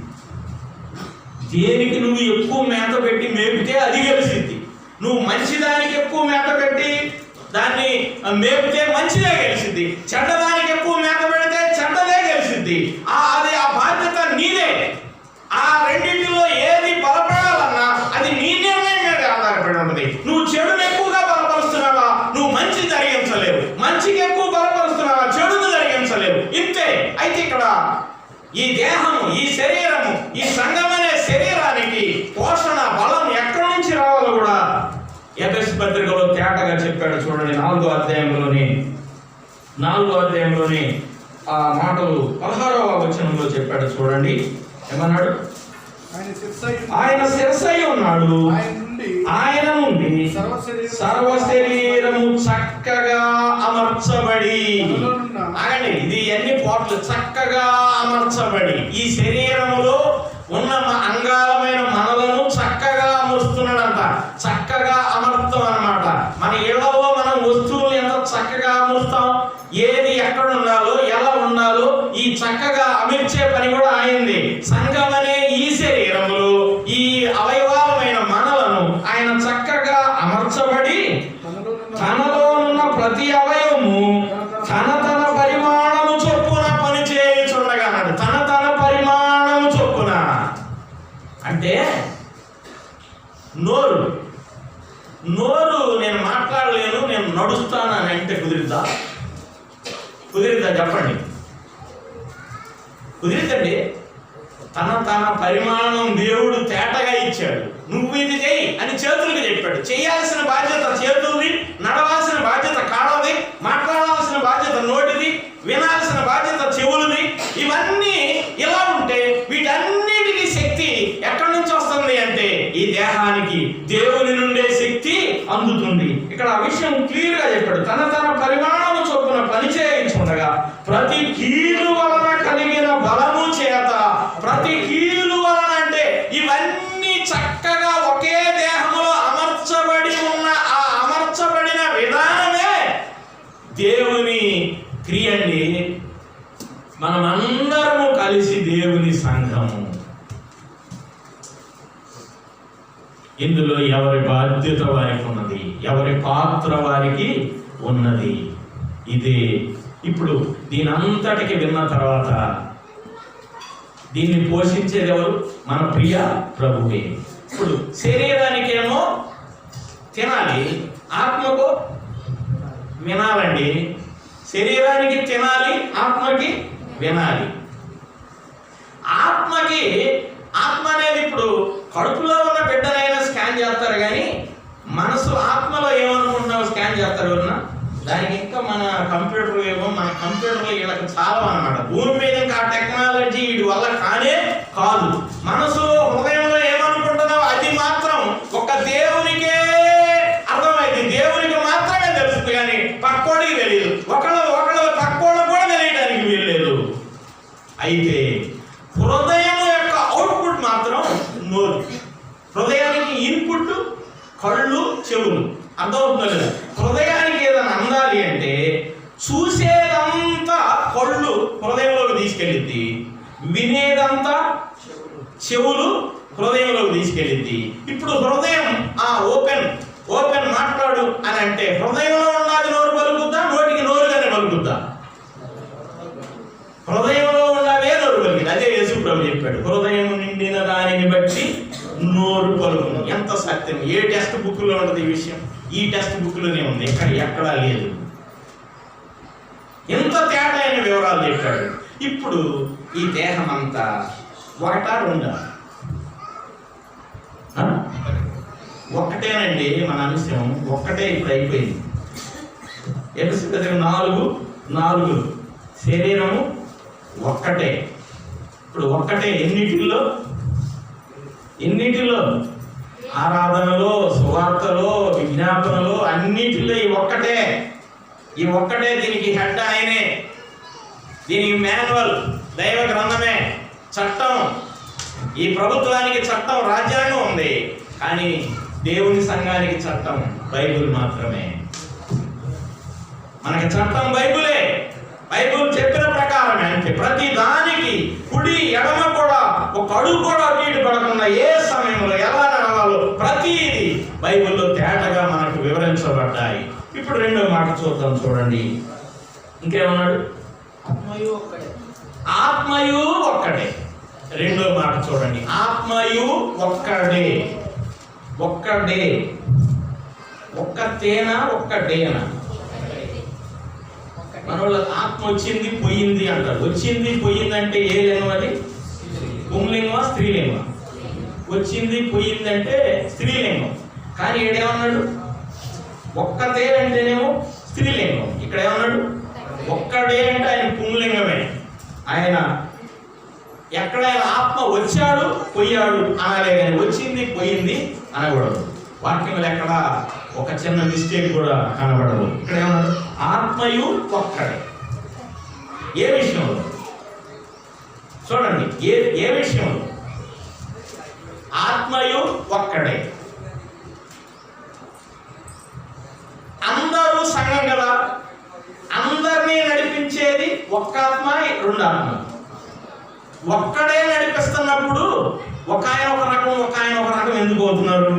దేనికి నువ్వు ఎక్కువ మేత పెట్టి మేపితే అది గెలిచింది. నువ్వు మంచిదానికి ఎక్కువ మేత పెట్టి దాన్ని మేపితే మంచిదే గెలిచింది. చెడ్డదానికి ఎక్కువ మేత పెడితే చెడ్డదే గెలిచింది. అది ఆ బాధ్యత నీదే. ఆ రెండింటిలో ఏది బలపడాలన్నా అది నీ నిర్ణయం మీద ఆధారపడి ఉంటుంది. నువ్వు చెడును ఎక్కువగా బలపరుస్తున్నావా, నువ్వు మంచి జరిగించలేవు. మంచికి ఎక్కువ బలపరుస్తున్నావా, చెడును జరిగించలేవు. ఇంతే. అయితే ఇక్కడ ఈ దేహము, ఈ శరీరము, ఈ సంఘం అనే శరీరానికి పోషణ, బలం ఎక్కడి నుంచి రావాలో కూడా ఎఫెసు పత్రికలో తేటగా చెప్పాడు. చూడండి, 4వ అధ్యాయంలోని ఆ మాటలు 16వ వచనంలో చెప్పాడు. చూడండి ఏమన్నాడు? ఆయన శిరస్సై ఉన్నాడు. ఆయన నుండి సర్వ శరీరము చక్కగా అమర్చబడి, ఇది అన్ని పోట్లు చక్కగా అమర్చబడి, ఈ శరీరములో ఉన్న అంగాలమైన మనలను చక్కగా అమరుస్తున్నాడంట. చక్కగా అమర్తం అన్నమాట. మన ఇళ్లలో మనం వస్తువులు ఎంత చక్కగా అమరుస్తాం, ఏది ఎక్కడ ఉండాలో, ఎలా ఉండాలో ఈ చక్కగా అమర్చే పని కూడా ఆయనది. సంఘం అనే ఈ శరీరములో ఈ అవయవాలమైన మనలను ఆయన చక్కగా అమర్చబడి, తనలో ఉన్న ప్రతి అవయవము తన పరిమాణము చొప్పున పని చేయుచుండగా అన్నాడు. తన పరిమాణము చొప్పున అంటే నోరు నేను మాట్లాడలేను, నేను నడుస్తాను అని అంటే కుదిరిద్దా? చెప్పండి. కుదిరిద్దండి? తన పరిమాణం దేవుడు తేటగా ఇచ్చాడు. నువ్వు ఇది చెయ్యి అని చేతులకు చెప్పాడు. చేయాల్సిన బాధ్యత చేతులది, నడవాల్సిన బాధ్యత కాళ్ళది, మాట్లాడాల్సిన బాధ్యత నోటిది, వినాల్సిన బాధ్యత చెవులది. ఇవన్నీ ఇలా ఉంటే వీటన్నిటికీ శక్తి ఎక్కడి నుంచి వస్తుంది అంటే ఈ దేహానికి దేవుని నుండే శక్తి అందుతుంది. ఇక్కడ ఆ విషయం క్లియర్ గా చెప్పాడు. తన పరిమాణము చొప్పున పని చేయించుండగా ప్రతి కీలు వలన కలిగిన బలము చేత, ప్రతి కీలు వలన అంటే ఇవన్నీ చక్కగా ఒకే దేహంలో అమర్చబడి ఉన్న ఆ అమర్చబడిన విధానమే దేవుని క్రియండి. మనమందరము కలిసి దేవుని సంఘము. ఇందులో ఎవరి బాధ్యత వారికి ఉన్నది, ఎవరి పాత్ర వారికి ఉన్నది. ఇదే ఇప్పుడు దీని అంతటికి విన్న తర్వాత దీన్ని పోషించేది ఎవరు? మన ప్రియ ప్రభువే. ఇప్పుడు శరీరానికేమో తినాలి, ఆత్మకు వినాలండి. శరీరానికి తినాలి, ఆత్మకి వినాలి. ఆత్మ అనేది ఇప్పుడు కడుపులో ఉన్న బిడ్డనైనా స్కాన్ చేస్తారు, కానీ మనసు ఆత్మలో ఏమనుకుంటున్నావు స్కాన్ చేస్తారు ఎవరన్నా? దానికి ఇంకా మన కంప్యూటర్లు ఏమో, మన కంప్యూటర్లు వీళ్ళకి చాలా అన్నమాట. భూమి మీద ఇంకా టెక్నాలజీ వీడి వల్ల కానే కాదు. మనసులో, హృదయంలో ఏమనుకుంటున్నావు అది మాత్రం ఒక దేవునికే అర్థమైంది. దేవునికి మాత్రమే తెలుస్తుంది, కానీ పక్కోడికి తెలియదు. ఒకళ్ళు పక్కోడు కూడా తెలియడానికి వీల్లేదు. అయితే హృదయం యొక్క అవుట్పుట్ మాత్రం నోరు. హృదయానికి ఇన్పుట్ కళ్ళు, చెవులు. అర్థమవుతుందో లేదా? హృదయానికి ఏదైనా అందాలి అంటే చూసేదంతా కళ్ళు హృదయంలోకి తీసుకెళ్ళిద్ది, వినేదంతా చెవులు హృదయంలోకి తీసుకెళ్ళిద్ది. ఇప్పుడు హృదయం ఓపెన్ మాట్లాడు అని అంటే హృదయంలో ఉన్నది నోరు పలుకుద్దా, నోటికి నోరుగానే పలుకుద్దా? హృదయంలో ఉన్నవే నోరు పలికింది. అదే యేసు ప్రభు చెప్పాడు, హృదయం నిండిన దానిని బట్టి నోరు పలుకును. ఎంత సత్యం! ఏ టెక్స్ట్ బుక్లో ఉంటుంది ఈ విషయం? ఈ టెక్స్ట్ బుక్లోనే ఉంది, ఎక్కడా లేదు. ఎంత తేట అయిన వివరాలు చెప్పాడు. ఇప్పుడు ఈ దేహం అంతా ఒకటా రెండా? ఒక్కటేనండి. మన అంశం ఒక్కటే ఇప్పుడు అయిపోయింది. ఎపిసోడ్ 4 శరీరము ఒక్కటే. ఇప్పుడు ఒక్కటే ఎన్నిటిలో? ఆరాధనలో, సువార్తలో, విజ్ఞాపనలో, అన్నిటిలో ఈ ఒక్కటే. దీనికి హెడ్ ఆయనే. దీనికి మాన్యువల్ దైవ గ్రంథమే, చట్టం. ఈ ప్రభుత్వానికి చట్టం, రాజ్యాంగం ఉంది, కానీ దేవుని సంఘానికి చట్టం బైబిల్ మాత్రమే. మనకి చట్టం బైబిలే. బైబిల్ చెప్పిన ప్రకారమే. అంటే ప్రతి దానికి కుడి ఎడమ కూడా ఒక అడుగు కూడా అటు పడకుండా ఏ సమయంలో ఎలా నడవాలో ప్రతిది బైబిల్లో తేటగా మనకు వివరించబడ్డాయి. ఇప్పుడు రెండో మాట చూద్దాం, చూడండి. ఇంకేమన్నాడు? ఆత్మయు ఒక్కటే. రెండో మాట చూడండి, ఆత్మయు ఒక్కడే. ఒక్కటేనా? మన వాళ్ళ ఆత్మ వచ్చింది పోయింది అంటారు. వచ్చింది పోయింది అంటే ఏ లింగం అది? పుంలింగమా స్త్రీలింగమా? వచ్చింది పోయింది అంటే స్త్రీలింగం. కానీ ఏడేమన్నాడు? ఒక్కతే అంటేనేమో స్త్రీలింగం. ఇక్కడ ఏమన్నాడు? ఒక్కడే అంటే ఆయన పుంలింగమే. ఆయన ఎక్కడైనా ఆత్మ వచ్చాడు పోయాడు అనాలే కానీ వచ్చింది పోయింది అనకూడదు. వాక్యంలో ఎక్కడ ఒక చిన్న మిస్టేక్ కూడా కనబడదు. ఇక్కడ ఏమన్నాడు? ఆత్మయు ఒక్కడే. ఏ విషయంలో? చూడండి, ఏ విషయంలో? ఆత్మయు ఒక్కడే. అందరూ సంఘం కదా, అందరినీ నడిపించేది ఒక్క ఆత్మ, రెండు ఆత్మ. ఒక్కడే నడిపిస్తున్నప్పుడు ఒక ఆయన ఒక రకం ఎందుకు అవుతున్నారు?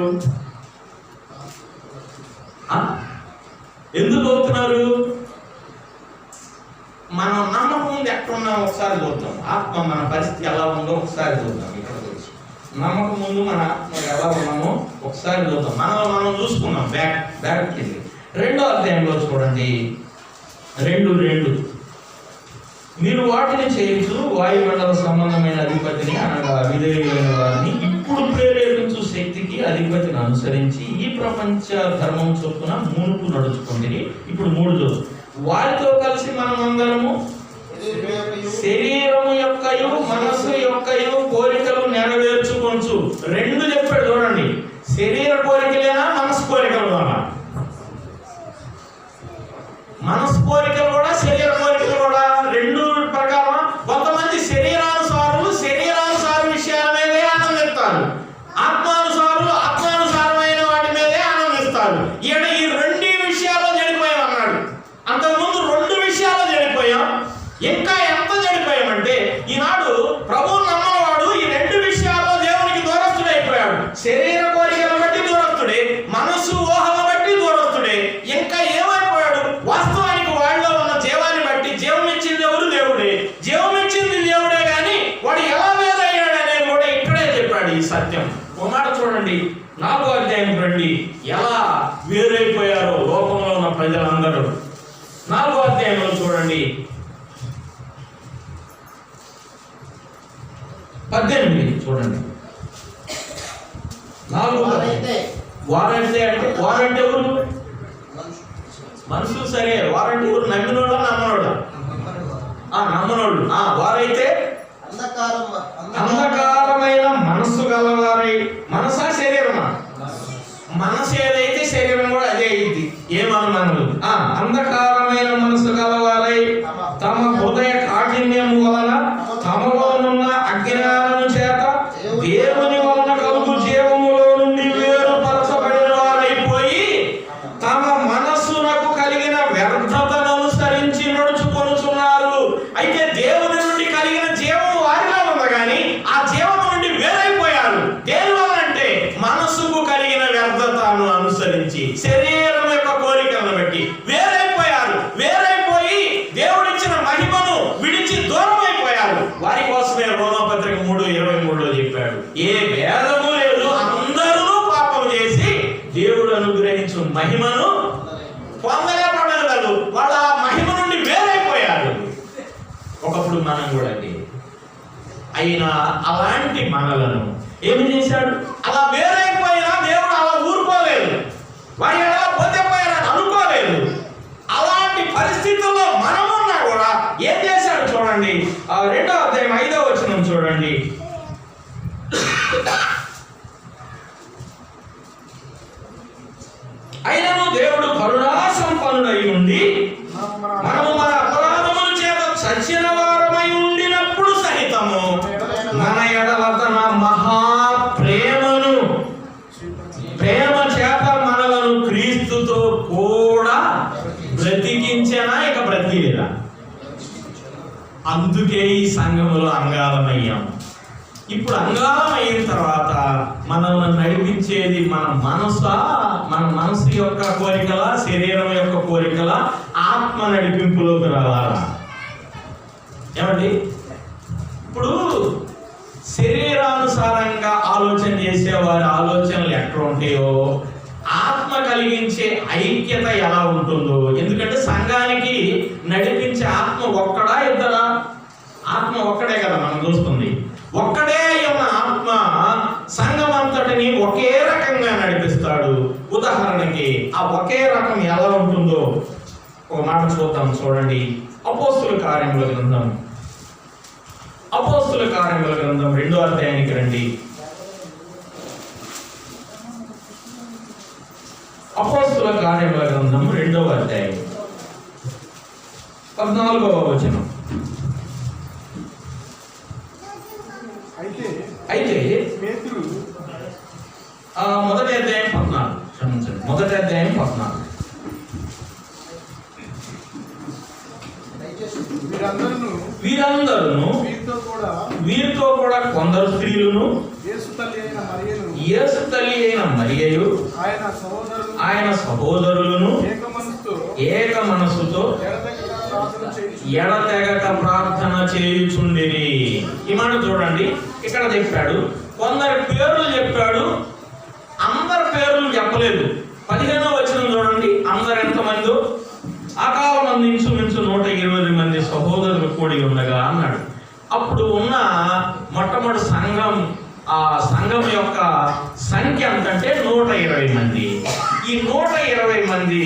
మనం నమ్మకం ఉంది ఎక్కడున్నాం ఒకసారి చూద్దాం. ఆత్మ మన పరిస్థితి ఎలా ఉందో ఒకసారి చూద్దాం. ఇక్కడ వచ్చి నమ్మకం ముందు మన ఆత్మ ఎలా ఉన్నామో ఒకసారి చూద్దాం. మనం చూసుకున్నాం బ్యాక్ కింద. 2వ అధ్యాయంలో చూడండి, 2:2 మీరు వాటిని చేయించు వాయుమండల సంబంధమైన అధిపతిని అనగా విధేయులైన వారిని ఇప్పుడు ప్రేరేపించు శక్తికి అధిపతిని అనుసరించి ఈ ప్రపంచ ధర్మం చొప్పున మునుపు నడుచుకోండి. ఇప్పుడు 3 వారితో కలిసి మనమందరము శరీరము యొక్కయు మనస్సు యొక్కయు కోరికలు నెరవేర్చుకొంచు. 2 చెప్పాడు చూడండి. శరీర కోరికలేనా మనసు కోరికలు కూడా? మనసు కోరికలు కూడా శరీర కోరికలు కూడా 2 ప్రకారం. కొంతమంది శరీరానుసారం విషయాల మీదే ఆనందిస్తారు, ఆత్మానుసారమైన వాటి మీదే ఆనందిస్తారు. ఈయన ఈ 2 విషయాల్లో చెడిపోయాం అన్నాడు. అంతకుముందు 2 విషయాల్లో చెడిపోయాం. ఇంకా ఎంత చెడిపోయామంటే ఈనాడు ప్రభువు నమ్మనవాడు ఈ 2 విషయాల్లో దేవునికి దూరస్తుడైపోయాడు. శరీర కోరికలను బట్టి దూరస్తుడే, మనసు ఊహలను బట్టి దూరస్తుడే. ఇంకా ఏమైపోయాడు? వాస్తవానికి వాళ్ళలో ఉన్న జీవాన్ని బట్టి జీవం ఇచ్చింది ఎవరు? దేవుడే. జీవం ఇచ్చింది దేవుడే, కానీ వాడు ఎలా వేరయ్యాడు అనేది కూడా ఇక్కడే చెప్పాడు ఈ సత్యం. ఒక మాట చూడండి, 4వ అధ్యాయం రండి, ఎలా వేరైపోయారో లోకంలో ఉన్న ప్రజలందరూ. 4వ అధ్యాయంలో చూడండి, 18 చూడండి. వారంటే ఎవరు? మనుషులు. సరే, వారంటే ఎవరు? నమ్మినోడా నమ్మనోడా? నమ్మనోళ్ళు. వారైతే అంధకారమైన మనస్సు గలవారై. మనసా శరీరమా? మనసు ఏదైతే శరీరం కూడా అదే అయింది. ఏమనుమానులు? అంధకారమైన మనసు గలవారై తమ హృదయ కాఠిన్యము వలన తమలోనున్న అజ్ఞానము చేత దేవుని వలన కలుగు జీవములో నుండి వేరుపరచబడిన వారైపోయి తమ మనస్సునకు కలిగిన వ్యర్థతను అనుసరించి నడుచుకొనుచున్నారు. అయితే దేవుని నుండి కలిగిన జీవం వారిలో ఉంది, కానీ ఏ భేదము లేదు, అందరూ పాపం చేసి దేవుడు అనుగ్రహించు మహిమను పొందలేపడగలరు. వాళ్ళ ఆ మహిమ నుండి వేరైపోయారు. ఒకప్పుడు మనం కూడా అయినా అలాంటి మనలను ఏమి చేశాడు? అలా వేరైపోయినా దేవుడు అలా ఊరుకోలేదు, వారి ఎలా పొందిపోయారని అనుకోలేదు. అలాంటి పరిస్థితుల్లో మనమున్నా కూడా ఏం చేశాడు చూడండి. 2వ అధ్యాయం 5వ వచనం చూడండి. అయినను దేవుడు కరుణా సంపన్నుడై ఉండి మనము మన అపరాధముల చేత చచ్చిన వారమై ఉండినప్పుడు సహితము మన ఎడల తన మహా ప్రేమ చేత మనలను క్రీస్తుతో కూడా బ్రతికించేనా, ఇక బ్రతికిలేదా? అందుకే ఈ సంఘములో అంగాలమయ్యాం. ఇప్పుడు అంగాలం అయిన తర్వాత మనల్ని నడిపించేది మన మనసు యొక్క కోరికల, శరీరం యొక్క కోరికల, ఆత్మ నడిపింపులోకి రావాలా? ఏమండి, ఇప్పుడు శరీరానుసారంగా ఆలోచన చేసే వారి ఆలోచనలు ఎట్లా ఉంటాయో ఆత్మ కలిగించే ఐక్యత ఎలా ఉంటుందో. ఎందుకంటే సంఘానికి నడిపించే ఆత్మ ఒక్కడా ఇద్దరా? ఆత్మ ఒక్కడే కదా మనం చూస్తుంది. ఒక్కడే ఉన్న ఆత్మ సంఘం అంతటిని ఒకే రకంగా నడిపిస్తాడు. ఉదాహరణకి ఆ ఒకే రకం ఎలా ఉంటుందో ఒక మాట చూద్దాం. చూడండి, అపోస్తుల కార్యముల గ్రంథం 2వ అధ్యాయానికి రండి. అపోస్తుల కార్యముల గ్రంథం 2వ అధ్యాయం 14వ వచనం. అయితే పేతురు మొదటి అధ్యాయం 14, క్షమించండి, మొదటి అధ్యాయం 14. వీరందరూ వీరితో కూడా కొందరు స్త్రీలను యేసు తల్లి అయిన మరియయు ఆయన సహోదరులను ఏక మనస్సుతో ఎడతెగక ప్రార్థన చేయుచుండిరి. ఈ మాట చూడండి, ఇక్కడ చెప్పాడు కొందరి పేర్లు చెప్పాడు, అందరి పేర్లు చెప్పలేదు. 15వ వచనం చూడండి, అందరు ఎంతమంది? అకాలమంది ఇంచుమించు 120 మంది సహోదరులు కూడి ఉండగా అన్నాడు. అప్పుడు ఉన్న మొట్టమొదటి సంఘం, ఆ సంఘం యొక్క సంఖ్య ఎంతంటే 120 మంది. ఈ 120 మంది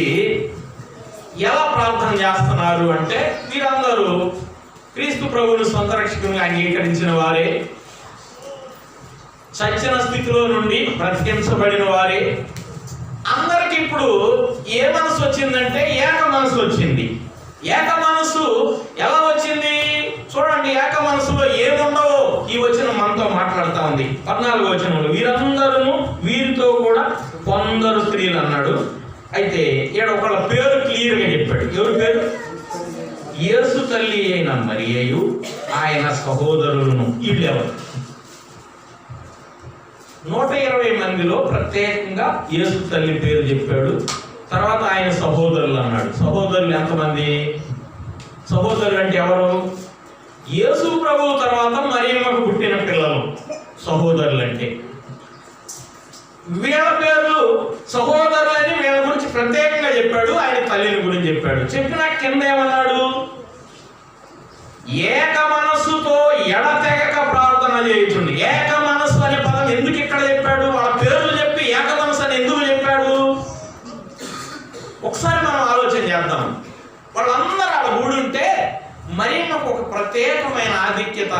ఎలా ప్రార్థన చేస్తున్నారు అంటే, వీరందరూ క్రీస్తు ప్రభువును సొంత రక్షకునిగా అంగీకరించిన వారే, చచ్చిన స్థితిలో నుండి బ్రతికించబడిన వారే. అందరికి ఇప్పుడు ఏ మనసు వచ్చిందంటే ఏక మనసు వచ్చింది. ఏక మనసు ఎలా వచ్చింది చూడండి. ఏక మనసులో ఏముండవో ఈ వచనం మనతో మాట్లాడుతూ ఉంది. 14వ వచనంలో వీరందరూ వీరితో కూడా కొందరు స్త్రీలు అన్నాడు. అయితే ఇక్కడ ఒకళ్ళ పేరు క్లియర్గా చెప్పాడు. ఎవరి పేరు? యేసు తల్లి అయిన మరియయు ఆయన సహోదరులను. వీళ్ళు ఎవరు? 120 మందిలో ప్రత్యేకంగా యేసు తల్లి పేరు చెప్పాడు. తర్వాత ఆయన సహోదరులు అన్నాడు. సహోదరులు ఎంతమంది? సహోదరులు అంటే ఎవరు? యేసు ప్రభువు తర్వాత మరియమ్మకు పుట్టిన పిల్లలు సహోదరులు అంటే. వీళ్ళ పేర్లు సహోదరులని వీళ్ళ గురించి ప్రత్యేకంగా చెప్పాడు. ఆయన తల్లిని గురించి చెప్పాడు. చెప్పిన కింద ఏమన్నాడు? ఏక మనస్సుతో ఎడతెగక ప్రార్థన చేయుచుండి. ఏక మనస్సు అనే పదం ఎందుకు ఇక్కడ చెప్పాడు? వాళ్ళ పేర్లు చెప్పి ఏక మనస్సు అని ఎందుకు చెప్పాడు? ఒకసారి మనం ఆలోచన చేద్దాం. వాళ్ళందరూ ఆడ కూడి ఉంటే మరి మాకు ఒక ప్రత్యేకమైన ఆధిక్యత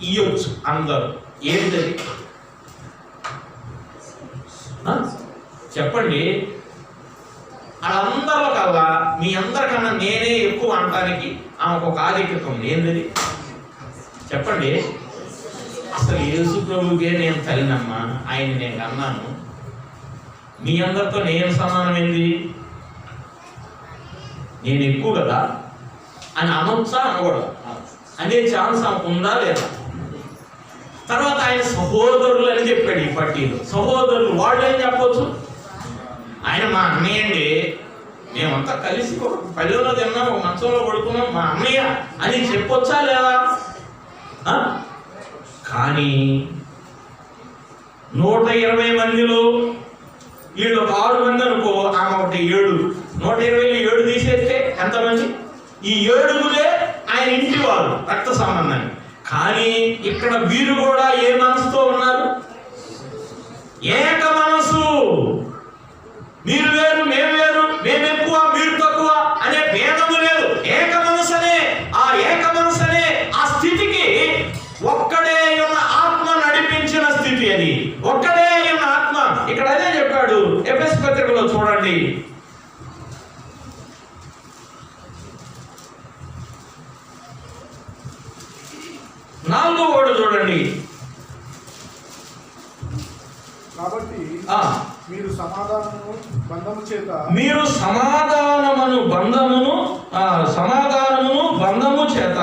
ఇయ్యొచ్చు అందరూ. ఏంటది చెప్పండి? వాళ్ళందరిలో కల్లా మీ అందరికన్నా నేనే ఎక్కువ అనడానికి ఆమెకు ఒక ఆధిక్యత ఉంది. ఏంటది చెప్పండి? అసలు యేసు ప్రభువుకే నేను తల్లినమ్మా, ఆయన నేను అన్నాను, మీ అందరితో నేను సమానం ఏంది, నేను ఎక్కువ కదా అని అనొచ్చా అనకూడదు అనే ఛాన్స్ ఆమెకు ఉందా లేదా? తర్వాత ఆయన సహోదరులు అని చెప్పాడు. ఈ పట్టీలు సహోదరులు వాళ్ళు ఏం చెప్పొచ్చు? ఆయన మా అన్నయ్య అండి, మేమంతా కలిసి ఒక పల్లెలో తిన్నాం, ఒక మంచంలో పడుకున్నాం, మా అన్నయ్య అని చెప్పొచ్చా లేదా? కానీ 120 మందిలో వీళ్ళు ఒక 6 మంది అనుకో, ఆమె ఒకటి 7. 120లో 7 తీసేస్తే ఎంతమంది? ఈ 7గురే ఆయన ఇంటి వారు, రక్త సంబంధాన్ని. కానీ ఇక్కడ వీరు కూడా ఏ మనసుతో ఉన్నారు? ఏక మనసు. మీరు వేరు, మేము వేరు, మేము ఎక్కువ, మీరు తక్కువ అనే భేదము లేదు. ఏక మనసు అనే ఆ స్థితికి ఒక్కడే ఉన్న ఆత్మ నడిపించిన స్థితి అది. ఒక్కడే ఉన్న ఆత్మ. ఇక్కడ అదే చెప్పాడు ఎఫెసు పత్రికలో చూడండి. నాలుగో వాడు చూడండి. కాబట్టి మీరు సమాధానమును బంధము చేత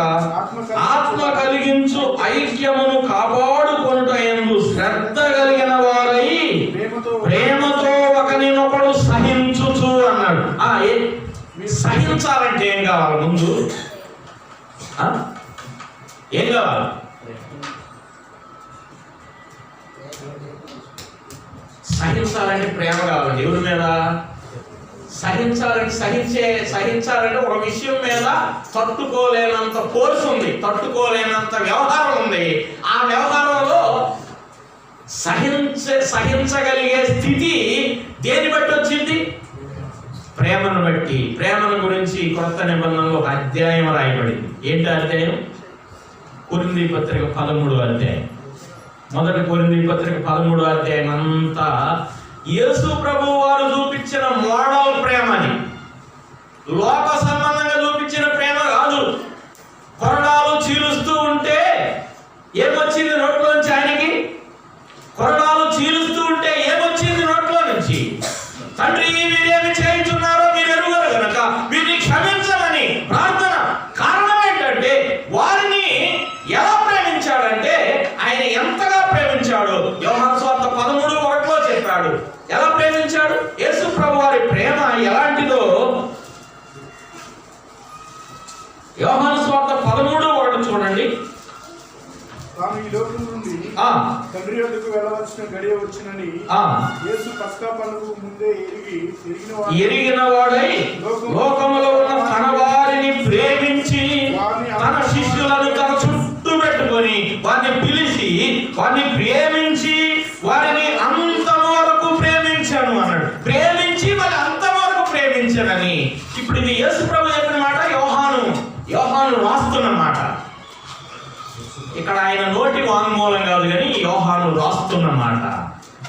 ఆత్మ కలిగించు ఐక్యమును కాపాడుకొనుట యందు శ్రద్ధ కలిగిన వారై ప్రేమతో ఒకరినొకడు సహించుచు అన్నాడు. సహించాలంటే ఏం కావాలి? ముందు ఏం కావాలి? సహించాలంటే ప్రేమ కావాలి. ఎవరి మీద సహించాలంటే ఒక విషయం మీద తట్టుకోలేనంత ఫోర్స్ ఉంది, తట్టుకోలేనంత వ్యవహారం ఉంది. ఆ వ్యవహారంలో సహించగలిగే స్థితి దేని బట్టి వచ్చింది? ప్రేమను బట్టి. ప్రేమను గురించి కొత్త నిబంధనలో ఒక అధ్యాయం రాయబడింది. ఏంటి అధ్యాయం? కొరింథీ పత్రిక 13వ అధ్యాయం. మొదటి కొరింథీ పత్రిక 13వ అధ్యాయం అంతా యేసు ప్రభువు వారు చూపించిన మోడల్ ప్రేమని, లోక సంబంధంగా చూపించిన ప్రేమ కాదు. కొరడాలు చీలుస్తూ ఉంటే ఏమొచ్చింది నోట్లో నుంచి? ఆయనకి కొరడాలు చీలుస్తూ ఉంటే ఏమొచ్చింది నోట్లో నుంచి? తండ్రి, వీరేమి చేయుచున్నారో మీరు ఎరుగరు గనక వీరిని క్షమించమని ప్రార్థన. కారణం ఏంటంటే వారిని ఎలా ప్రేమించాడంటే ఆయన ఎంతగా ప్రేమించాడు. యోహాను సువార్త 13:1లో చెప్పాడు. ఎలా ప్రేమించాడు? యేసు ప్రభు వారి ప్రేమ ఎలాంటిదో యోహాను సువార్త 13:1 చూడండి. తాను ఈ లోకం నుండి తండ్రి యొద్దకు వెళ్ళవలసిన గడియ వచ్చినని యేసు పస్కా పండుగ ముందే ఎరిగిన వాడై లోకములో ఉన్న తన వారిని ప్రేమించి తన శిష్యులను తన చుట్టూ పెట్టుకొని వారిని పిలిచి వారిని ప్రేమించి వారిని అంతం వరకు ప్రేమించాను అన్నాడు. ప్రేమించి మరి అంతం వరకు ప్రేమించానని. ఇప్పుడు ఇది యేసు ప్రభు చెప్పిన మాట, యోహాను రాస్తున్న మాట. ఇక్కడ ఆయన నోటి వాంగ్మూలం కాదు కానీ యోహాను రాస్తున్న మాట.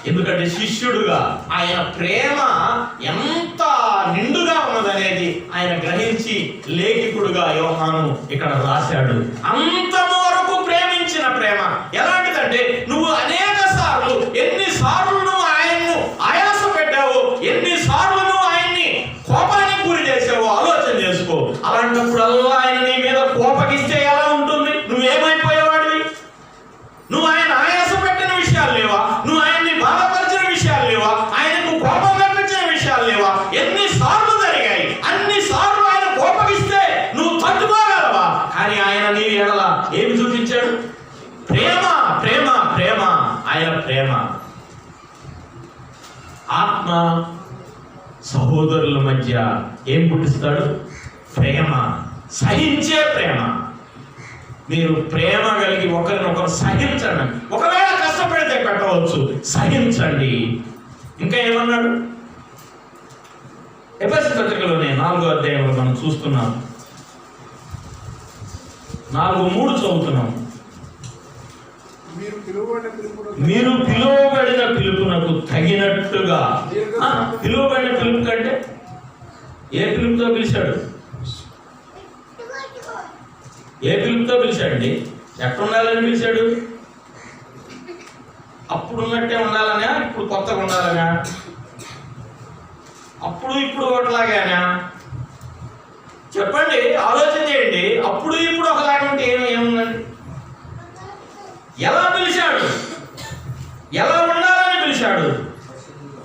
ఎందుకంటే శిష్యుడుగా ఆయన ప్రేమ ఎంత నిండుగా ఉన్నదనేది ఆయన గ్రహించి లేఖికుడుగా యోహాను ఇక్కడ రాశాడు. అంతము వరకు ప్రేమించిన ప్రేమ ఎలాంటిదంటే, నువ్వు అనేక సార్లు, ఎన్నిసార్లు నువ్వు ఆయన్ను ఆయాస పెట్టావు, ఎన్నిసార్లు నువ్వు ఆయన్ని కోపానికి గురి చేసావో ఆలోచన చేసుకో. అలాంటప్పుడల్లా ఆయన నీ మీద కోపగిస్తే ఎలా ఉంటుంది? నువ్వేమైపోయేవాడివి? నువ్వు ఆయన ఆయాస పెట్టిన విషయాలు లేవా? నువ్వు ఆయన్ని బాధపరిచిన విషయాలు లేవా? ఆయనకు కోపం కల్పించిన విషయాలు లేవా? ఎన్నిసార్లు జరిగాయి? అన్నిసార్లు ఆయన కోపగిస్తే నువ్వు తట్టుకోగలవా? కానీ ఆయన నీ ఎడల ఏమి చూపించాడు? ప్రేమ, ప్రేమ, ప్రేమ. ఆయన ప్రేమ. ఆత్మ సహోదరుల మధ్య ఏం పుట్టిస్తాడు? ప్రేమ. సహించే ప్రేమ. మీరు ప్రేమ కలిగి ఒకరినొకరు సహించండి. ఒకవేళ కష్టపడితే పెట్టవచ్చు, సహించండి. ఇంకా ఏమన్నాడు? ఎఫెసు పత్రికలోనే 4వ అధ్యాయంలో మనం చూస్తున్నాం. 4:3 చదువుతున్నాం. మీరు పిలువబడిన పిలుపునకు తగినట్టుగా. పిలువబడిన పిలుపు కంటే ఏ పిలుపుతో పిలిచాడు? ఏ పిలుపుతో పిలిచాడండి? ఎక్కడ ఉండాలని పిలిచాడు? అప్పుడు ఉన్నట్టే ఉండాలనా? ఇప్పుడు కొత్తగా ఉండాలనా? అప్పుడు ఇప్పుడు ఒకలాగానా? చెప్పండి, ఆలోచన చేయండి. అప్పుడు ఇప్పుడు ఒకలాగా ఉంటే ఏముందండి? ఎలా పిలిచాడు? ఎలా ఉండాలని పిలిచాడు?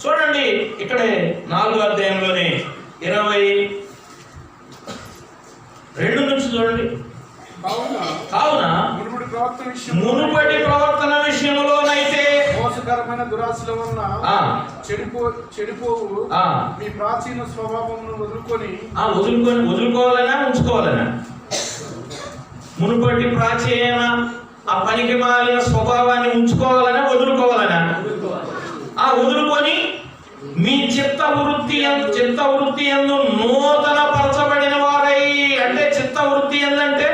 చూడండి, ఇక్కడే 4వ అధ్యాయంలోనే 22 నుంచి చూడండి. కావున మునుపటి ప్రవర్తన విషయంలోనైతే మోసకరమైన దురాశల వలన చెడిపోవు మీ ప్రాచీన స్వభావమును వదులుకోవాలనా ఉంచుకోవాలనా? మునుపటి ప్రాచీన ఆ పనికి మాలిన స్వభావాన్ని ఉంచుకోవాలనా వదులుకోవాలనా? వదులుకొని మీ చిత్త వృత్తి యందు నూతన పరచబడిన వారై. అంటే చిత్త వృత్తి ఎందంటే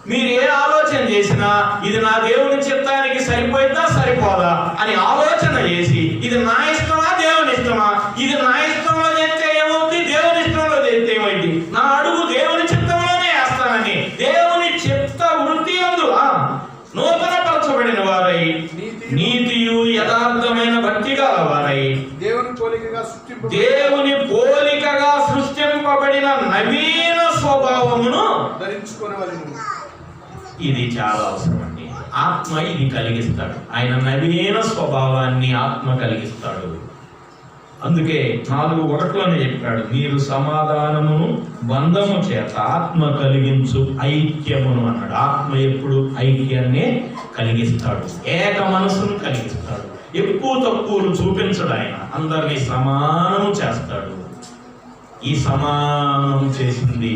మీరు ఏ ఆలోచన చేసినా ఇది నా దేవుని చిత్తానికి సరిపోయిందా సరిపోదా అని ఆలోచన చేసి ఇది నా ఇష్టమా దేవుని ఇష్టమా, ఇది నా ఇష్టంలో చేస్తే ఏమవుతుంది, దేవుని ఇష్టంలో చేస్తే ఏమైంది, నా అడుగు దేవుని చిత్తంలోనే వేస్తానని దేవుని చిత్త వృత్తి యందు నూతన పరచబడిన వారై నీతియు యథార్థమైన భక్తి గల వారై దేవుని పోలికగా సృష్టింపబడిన నవీన స్వభావమును ధరించుకోవాలి. ఇది చాలా అవసరం అండి. ఆత్మ ఇది కలిగిస్తాడు. ఆయన నవీన స్వభావాన్ని ఆత్మ కలిగిస్తాడు. అందుకే 4:1 చెప్పాడు, మీరు సమాధానమును బంధము చేత ఆత్మ కలిగించు ఐక్యమును అన్నాడు. ఆత్మ ఎప్పుడు ఐక్యాన్ని కలిగిస్తాడు, ఏక మనసును కలిగిస్తాడు. ఎక్కువ తక్కువలు చూపించడు. ఆయన అందరినీ సమానము చేస్తాడు. ఈ సమానం చేసింది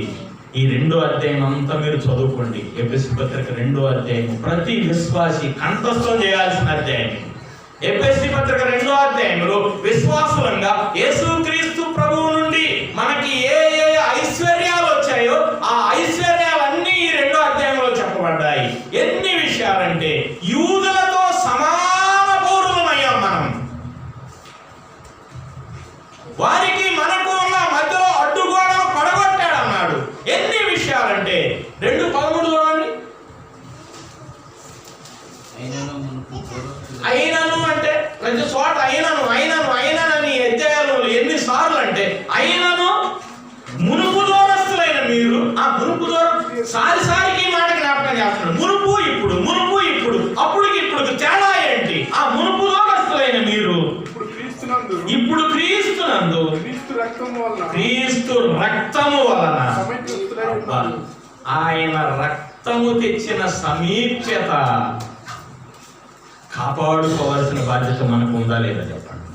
ఈ 2వ అధ్యాయం అంతా మీరు చదువుకోండి. ఎఫెసీ పత్రిక 2వ అధ్యాయం ప్రతి విశ్వాసి కంఠస్థం చేయాల్సిన అధ్యాయం. ఎఫెసీ పత్రిక 2వ అధ్యాయంలో విశ్వాసులంగా యేసుక్రీస్తు ప్రభువు నుండి మనకి ఏ ఏ ఐశ్వర్యాలు వచ్చాయో ఆ ఐశ్వర్యాలన్నీ ఈ 2వ అధ్యాయంలో చెప్పబడ్డాయి. ఎన్ని విషయాలంటే యూదులతో సమాన పౌరులమయ్యాం మనం. వారికి మనకు ఉన్న మధ్యలో అడ్డుగోడలు పడగొట్టాడు అన్నాడు. ఎన్ని విషయాలంటే 2:13 చూడండి. అయినను అంటే ప్రతి చోట అయినని అధ్యాయాలు ఎన్నిసార్లు అంటే అయినను మునుపు దూరస్తులైన మీరు. ఆ మునుపు దూరం సారికి మాట జ్ఞాపకం చేస్తున్నాడు. మునుపు ఇప్పుడు అప్పుడుకి ఇప్పుడు తేడా ఏంటి? ఆ మునుపు దూరస్తులైన మీరు ఇప్పుడు క్రీస్తునందు క్రీస్తు రక్తము వలన ఆయన రక్తము తెచ్చిన సమీప్యత కాపాడుకోవాల్సిన బాధ్యత మనకు ఉందా లేదా చెప్పండి.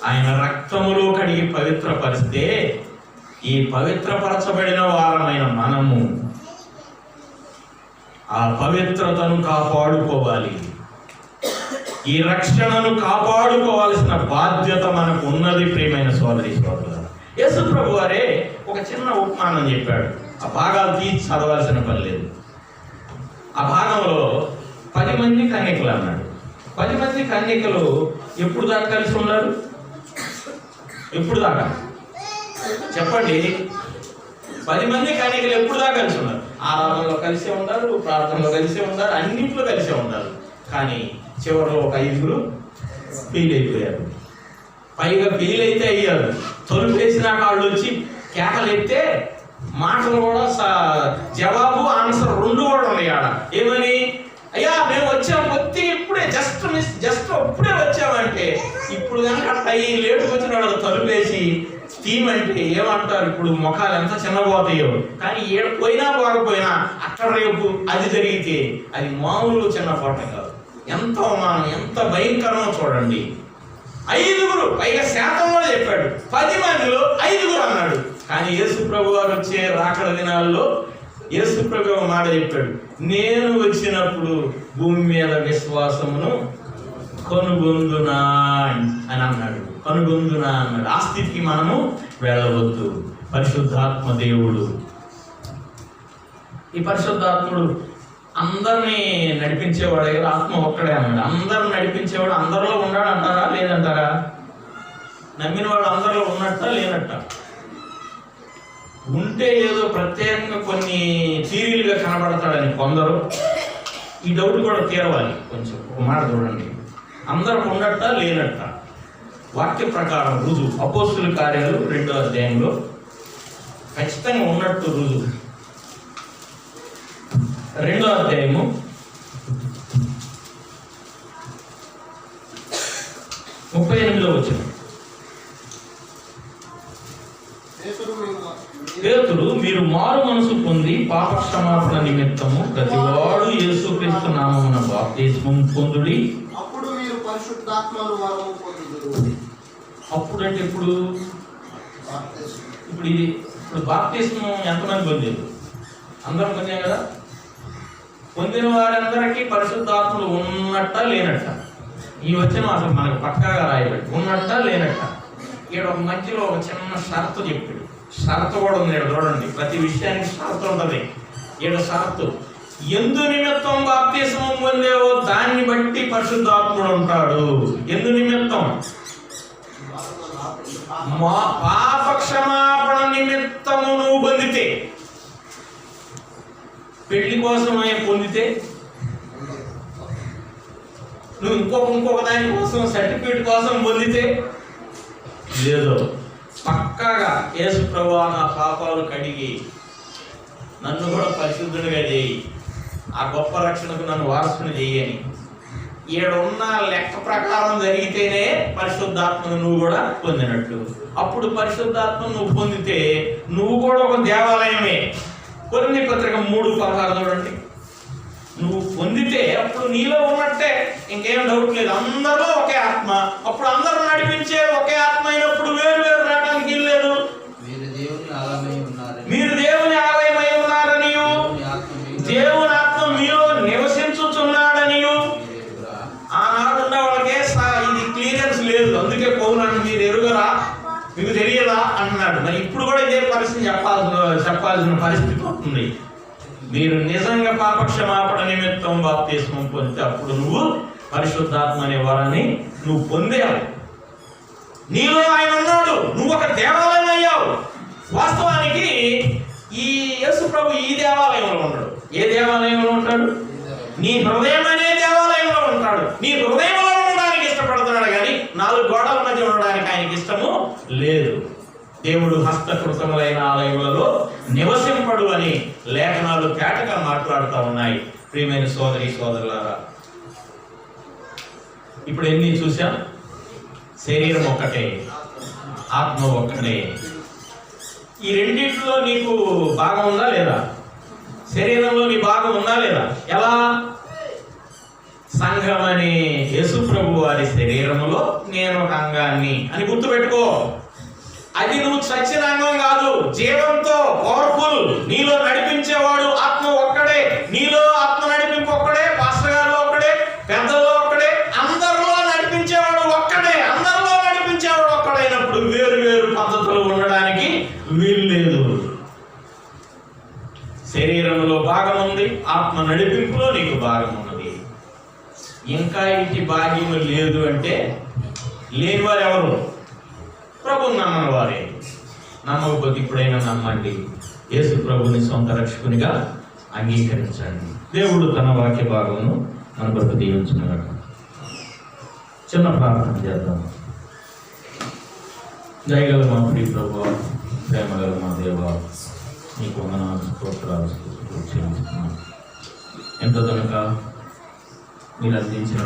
ఆయన రక్తములో కడిగి పవిత్రపరిస్తే ఈ పవిత్రపరచబడిన వారమైన మనము ఆ పవిత్రతను కాపాడుకోవాలి. ఈ రక్షణను కాపాడుకోవాల్సిన బాధ్యత మనకు ఉన్నది. ప్రియమైన సోదరి సోదరులారా, యేసు ప్రభు వారే ఒక చిన్న ఉపమానం చెప్పాడు. ఆ భాగాలు తీసి చదవాల్సిన పని లేదు. ఆ భాగంలో 10 మంది కన్యకలు అన్నాడు. 10 మంది కన్యకలు ఎప్పుడు దాకా కలిసి ఉన్నారు? ఎప్పుడు దాకా చెప్పండి. 10 మంది కన్యకలు ఎప్పుడు దాకా కలిసి ఉన్నారు? ఆరాధనలో కలిసే ఉంటారు, ప్రార్థనలో కలిసే ఉంటారు, అన్నింటిలో కలిసే ఉంటారు. కానీ చివరిలో ఒక 5 ఫెయిల్ అయిపోయారు. పైగా ఫెయిల్ అయితే అయ్యారు. తలుపు వేసిన వాళ్ళు వచ్చి కేకలు ఎత్తే మాటలు కూడా జవాబు ఆన్సర్ 2 కూడా ఉన్నాయి ఆడ. ఏమని? అయ్యా మేము వచ్చాము కొద్దిగా ఇప్పుడే జస్ట్ అప్పుడే వచ్చామంటే ఇప్పుడు కనుక అయ్యి లేటుకు వచ్చిన వాళ్ళు తలుపేసి తీమంటే ఏమంటారు? ఇప్పుడు ముఖాలు ఎంత చిన్నపోతాయో. కానీ ఏడ పోయినా పోకపోయినా అక్కడ రేపు అది జరిగితే అది మామూలు చిన్న పోట కాదు. ఎంత అవమానం, ఎంత భయంకరమో చూడండి. 5 పైగా శాతంలో చెప్పాడు. 10 మందిలో 5 అన్నాడు. కానీ యేసు ప్రభు వారు వచ్చే రాకడ దినాల్లో యేసు ప్రభు మాట చెప్పాడు, నేను వచ్చినప్పుడు భూమి మీద విశ్వాసమును కనుగొందునా అని అన్నాడు. కనుగొందునా అన్నాడు. ఆ స్థితికి మనము వెళ్ళవద్దు. పరిశుద్ధాత్మ దేవుడు, ఈ పరిశుద్ధాత్ముడు అందరినీ నడిపించేవాడు కదా. ఆత్మ ఒక్కడే అన్నాడు. అందరిని నడిపించేవాడు అందరిలో ఉన్నాడు అంటారా లేదంటారా? నమ్మిన వాడు అందరిలో ఉన్నట్ట లేనట్ట? ఉంటే ఏదో ప్రత్యేకంగా కొన్ని థీరీలుగా కనబడతాడని కొందరు. ఈ డౌట్ కూడా తీరవాలి. కొంచెం ఒక మాట చూడండి, అందరికి ఉన్నట్ట లేనట్ట? వాక్య ప్రకారం రుజువు అపోస్తుల కార్యాలు 2వ అధ్యాయంలో ఖచ్చితంగా ఉన్నట్టు రుజువు. 2వ అధ్యాయము 38వ వచనం. పేతురు, మీరు మారు మనసు పొంది పాప క్షమాపణ నిమిత్తము ప్రతివాడు బాప్తిస్మం పొందుడి. అప్పుడు మీరు పరిశుద్ధాత్మను వరము పొందుదురు. అప్పుడు అంటే ఇప్పుడు బాప్తిస్మం. ఇప్పుడు బాప్తిస్మం ఎంతమంది పొందారు? అందరం పొందాం కదా. పొందిన వారందరికీ పరిశుద్ధాత్మలు ఉన్నట్ట లేనట్ట? ఈ వచ్చిన అసలు మనకు పక్కాగా రాయబడి ఉన్నట్ట లేనట్ట. ఇక్కడ ఒక మధ్యలో ఒక చిన్న షరతు చెప్పాడు. షరతు కూడా ఉంది ఇక్కడ చూడండి. ప్రతి విషయానికి షరతు ఉంటుంది. ఇక్కడ షరతు, ఎందు నిమిత్తం బాప్తిస్మం పొందేవో దాన్ని బట్టి పరిశుద్ధాత్ముడు ఉంటాడు. ఎందు నిమిత్తం? మా పాప క్షమాపణ నిమిత్తము నువ్వు పొందితే, పెళ్లి కోసమే పొందితే, నువ్వు ఇంకొక దాని కోసం సర్టిఫికేట్ కోసం పొందితే లేదు. పక్కాగా యేసు ప్రభువా నా పాపాలు కడిగి నన్ను కూడా పరిశుద్ధుడిగా చేయి, ఆ గొప్ప రక్షణకు నన్ను వారసుని చేయని ఈడున్న లెక్క ప్రకారం జరిగితేనే పరిశుద్ధాత్మను నువ్వు కూడా పొందినట్టు. అప్పుడు పరిశుద్ధాత్మను నువ్వు పొందితే నువ్వు కూడా ఒక దేవాలయమే. కొరింథీ పత్రిక 3:16 చూడండి. నువ్వు పొందితే అప్పుడు నీలో ఉన్నట్టే, ఇంకేం డౌట్ లేదు. అందరిలో ఒకే ఆత్మ. అప్పుడు అందరూ నడిపించే ఒకే ఆత్మ అయినప్పుడు వేరు వేరు రావడానికి లేదు. మీరు దేవుని ఆలయమై ఉన్నారని, దేవుని ఆత్మ మీలో నివసించుచున్నాడని ఆనాడున్న వాళ్ళకే ఇది క్లియరెన్స్ లేదు. అందుకే పౌరులను మీరు ఎరుగరా, మీకు తెలియదా అన్నాడు. మరి ఇప్పుడు కూడా ఇదే పరిస్థితి చెప్పాల్సిన పరిస్థితి వస్తుంది. మీరు నిజంగా పాపక్షమాపణ నిమిత్తం బాప్తిస్మం పొందితే అప్పుడు నువ్వు పరిశుద్ధాత్మ అనే వరాన్ని నువ్వు పొందావు. నీలో ఆయన ఉన్నాడు, నువ్వు ఒక దేవాలయం అయ్యావు. వాస్తవానికి ఈ యేసు ప్రభు ఈ దేవాలయంలో ఉంటాడు. ఏ దేవాలయంలో ఉంటాడు? నీ హృదయం అనే దేవాలయంలో ఉంటాడు. నీ హృదయంలో ఉండడానికి ఇష్టపడుతున్నాడు కానీ 4 గోడల మధ్య ఉండడానికి ఆయనకి ఇష్టము లేదు. దేవుడు హస్తకృతములైన ఆలయములలో నివసింపడు అని లేఖనాలు కేటగా మాట్లాడుతూ ఉన్నాయి. ప్రియమైన సోదరి సోదరులారా, ఇప్పుడు ఎన్ని చూసాం? శరీరం ఒక్కటే, ఆత్మ ఒక్కటే. ఈ రెండింటిలో నీకు భాగం ఉందా లేదా? శరీరంలో నీ భాగం ఉందా లేదా? ఎలా? సంఘం అనే యేసు ప్రభు వారి శరీరములో నేను ఒక అంగాన్ని అని గుర్తుపెట్టుకో. అది నువ్వు చచ్చిన అంగం కాదు, జీవంతో పవర్ఫుల్ నీలో నడిపించేవాడు ఆత్మ ఒక్కడే. నీలో ఆత్మ నడిపింపు ఒక్కడే, పాస్టర్ గారిలో ఒక్కడే, పెద్దల్లో ఒక్కడే, అందరిలో నడిపించేవాడు ఒక్కడే. అందరిలో నడిపించేవాడు ఒక్కడైనప్పుడు వేరు వేరు పద్ధతులు ఉండడానికి వీలు లేదు. శరీరంలో భాగం ఉంది, ఆత్మ నడిపింపులో నీకు భాగం ఉన్నది. ఇంకా ఇంటి భాగ్యము లేదు అంటే లేని వారు ఎవరు? ప్రభుని నమ్మని వారే. నమ్మకపోతే ఇప్పుడైనా నమ్మండి. యేసు ప్రభుని సొంత రక్షకునిగా అంగీకరించండి. దేవుడు తన వాక్య భాగమును మన కొరకు దీవించునుగాక. చిన్న ప్రార్థన చేద్దాం. దయగల మా ప్రియ ప్రభువా, ప్రేమగల మా దేవా, నీకు వందనాలు, స్తోత్రాలు చెల్లిస్తున్నాను. ఎంత కనుక మీరు అందించిన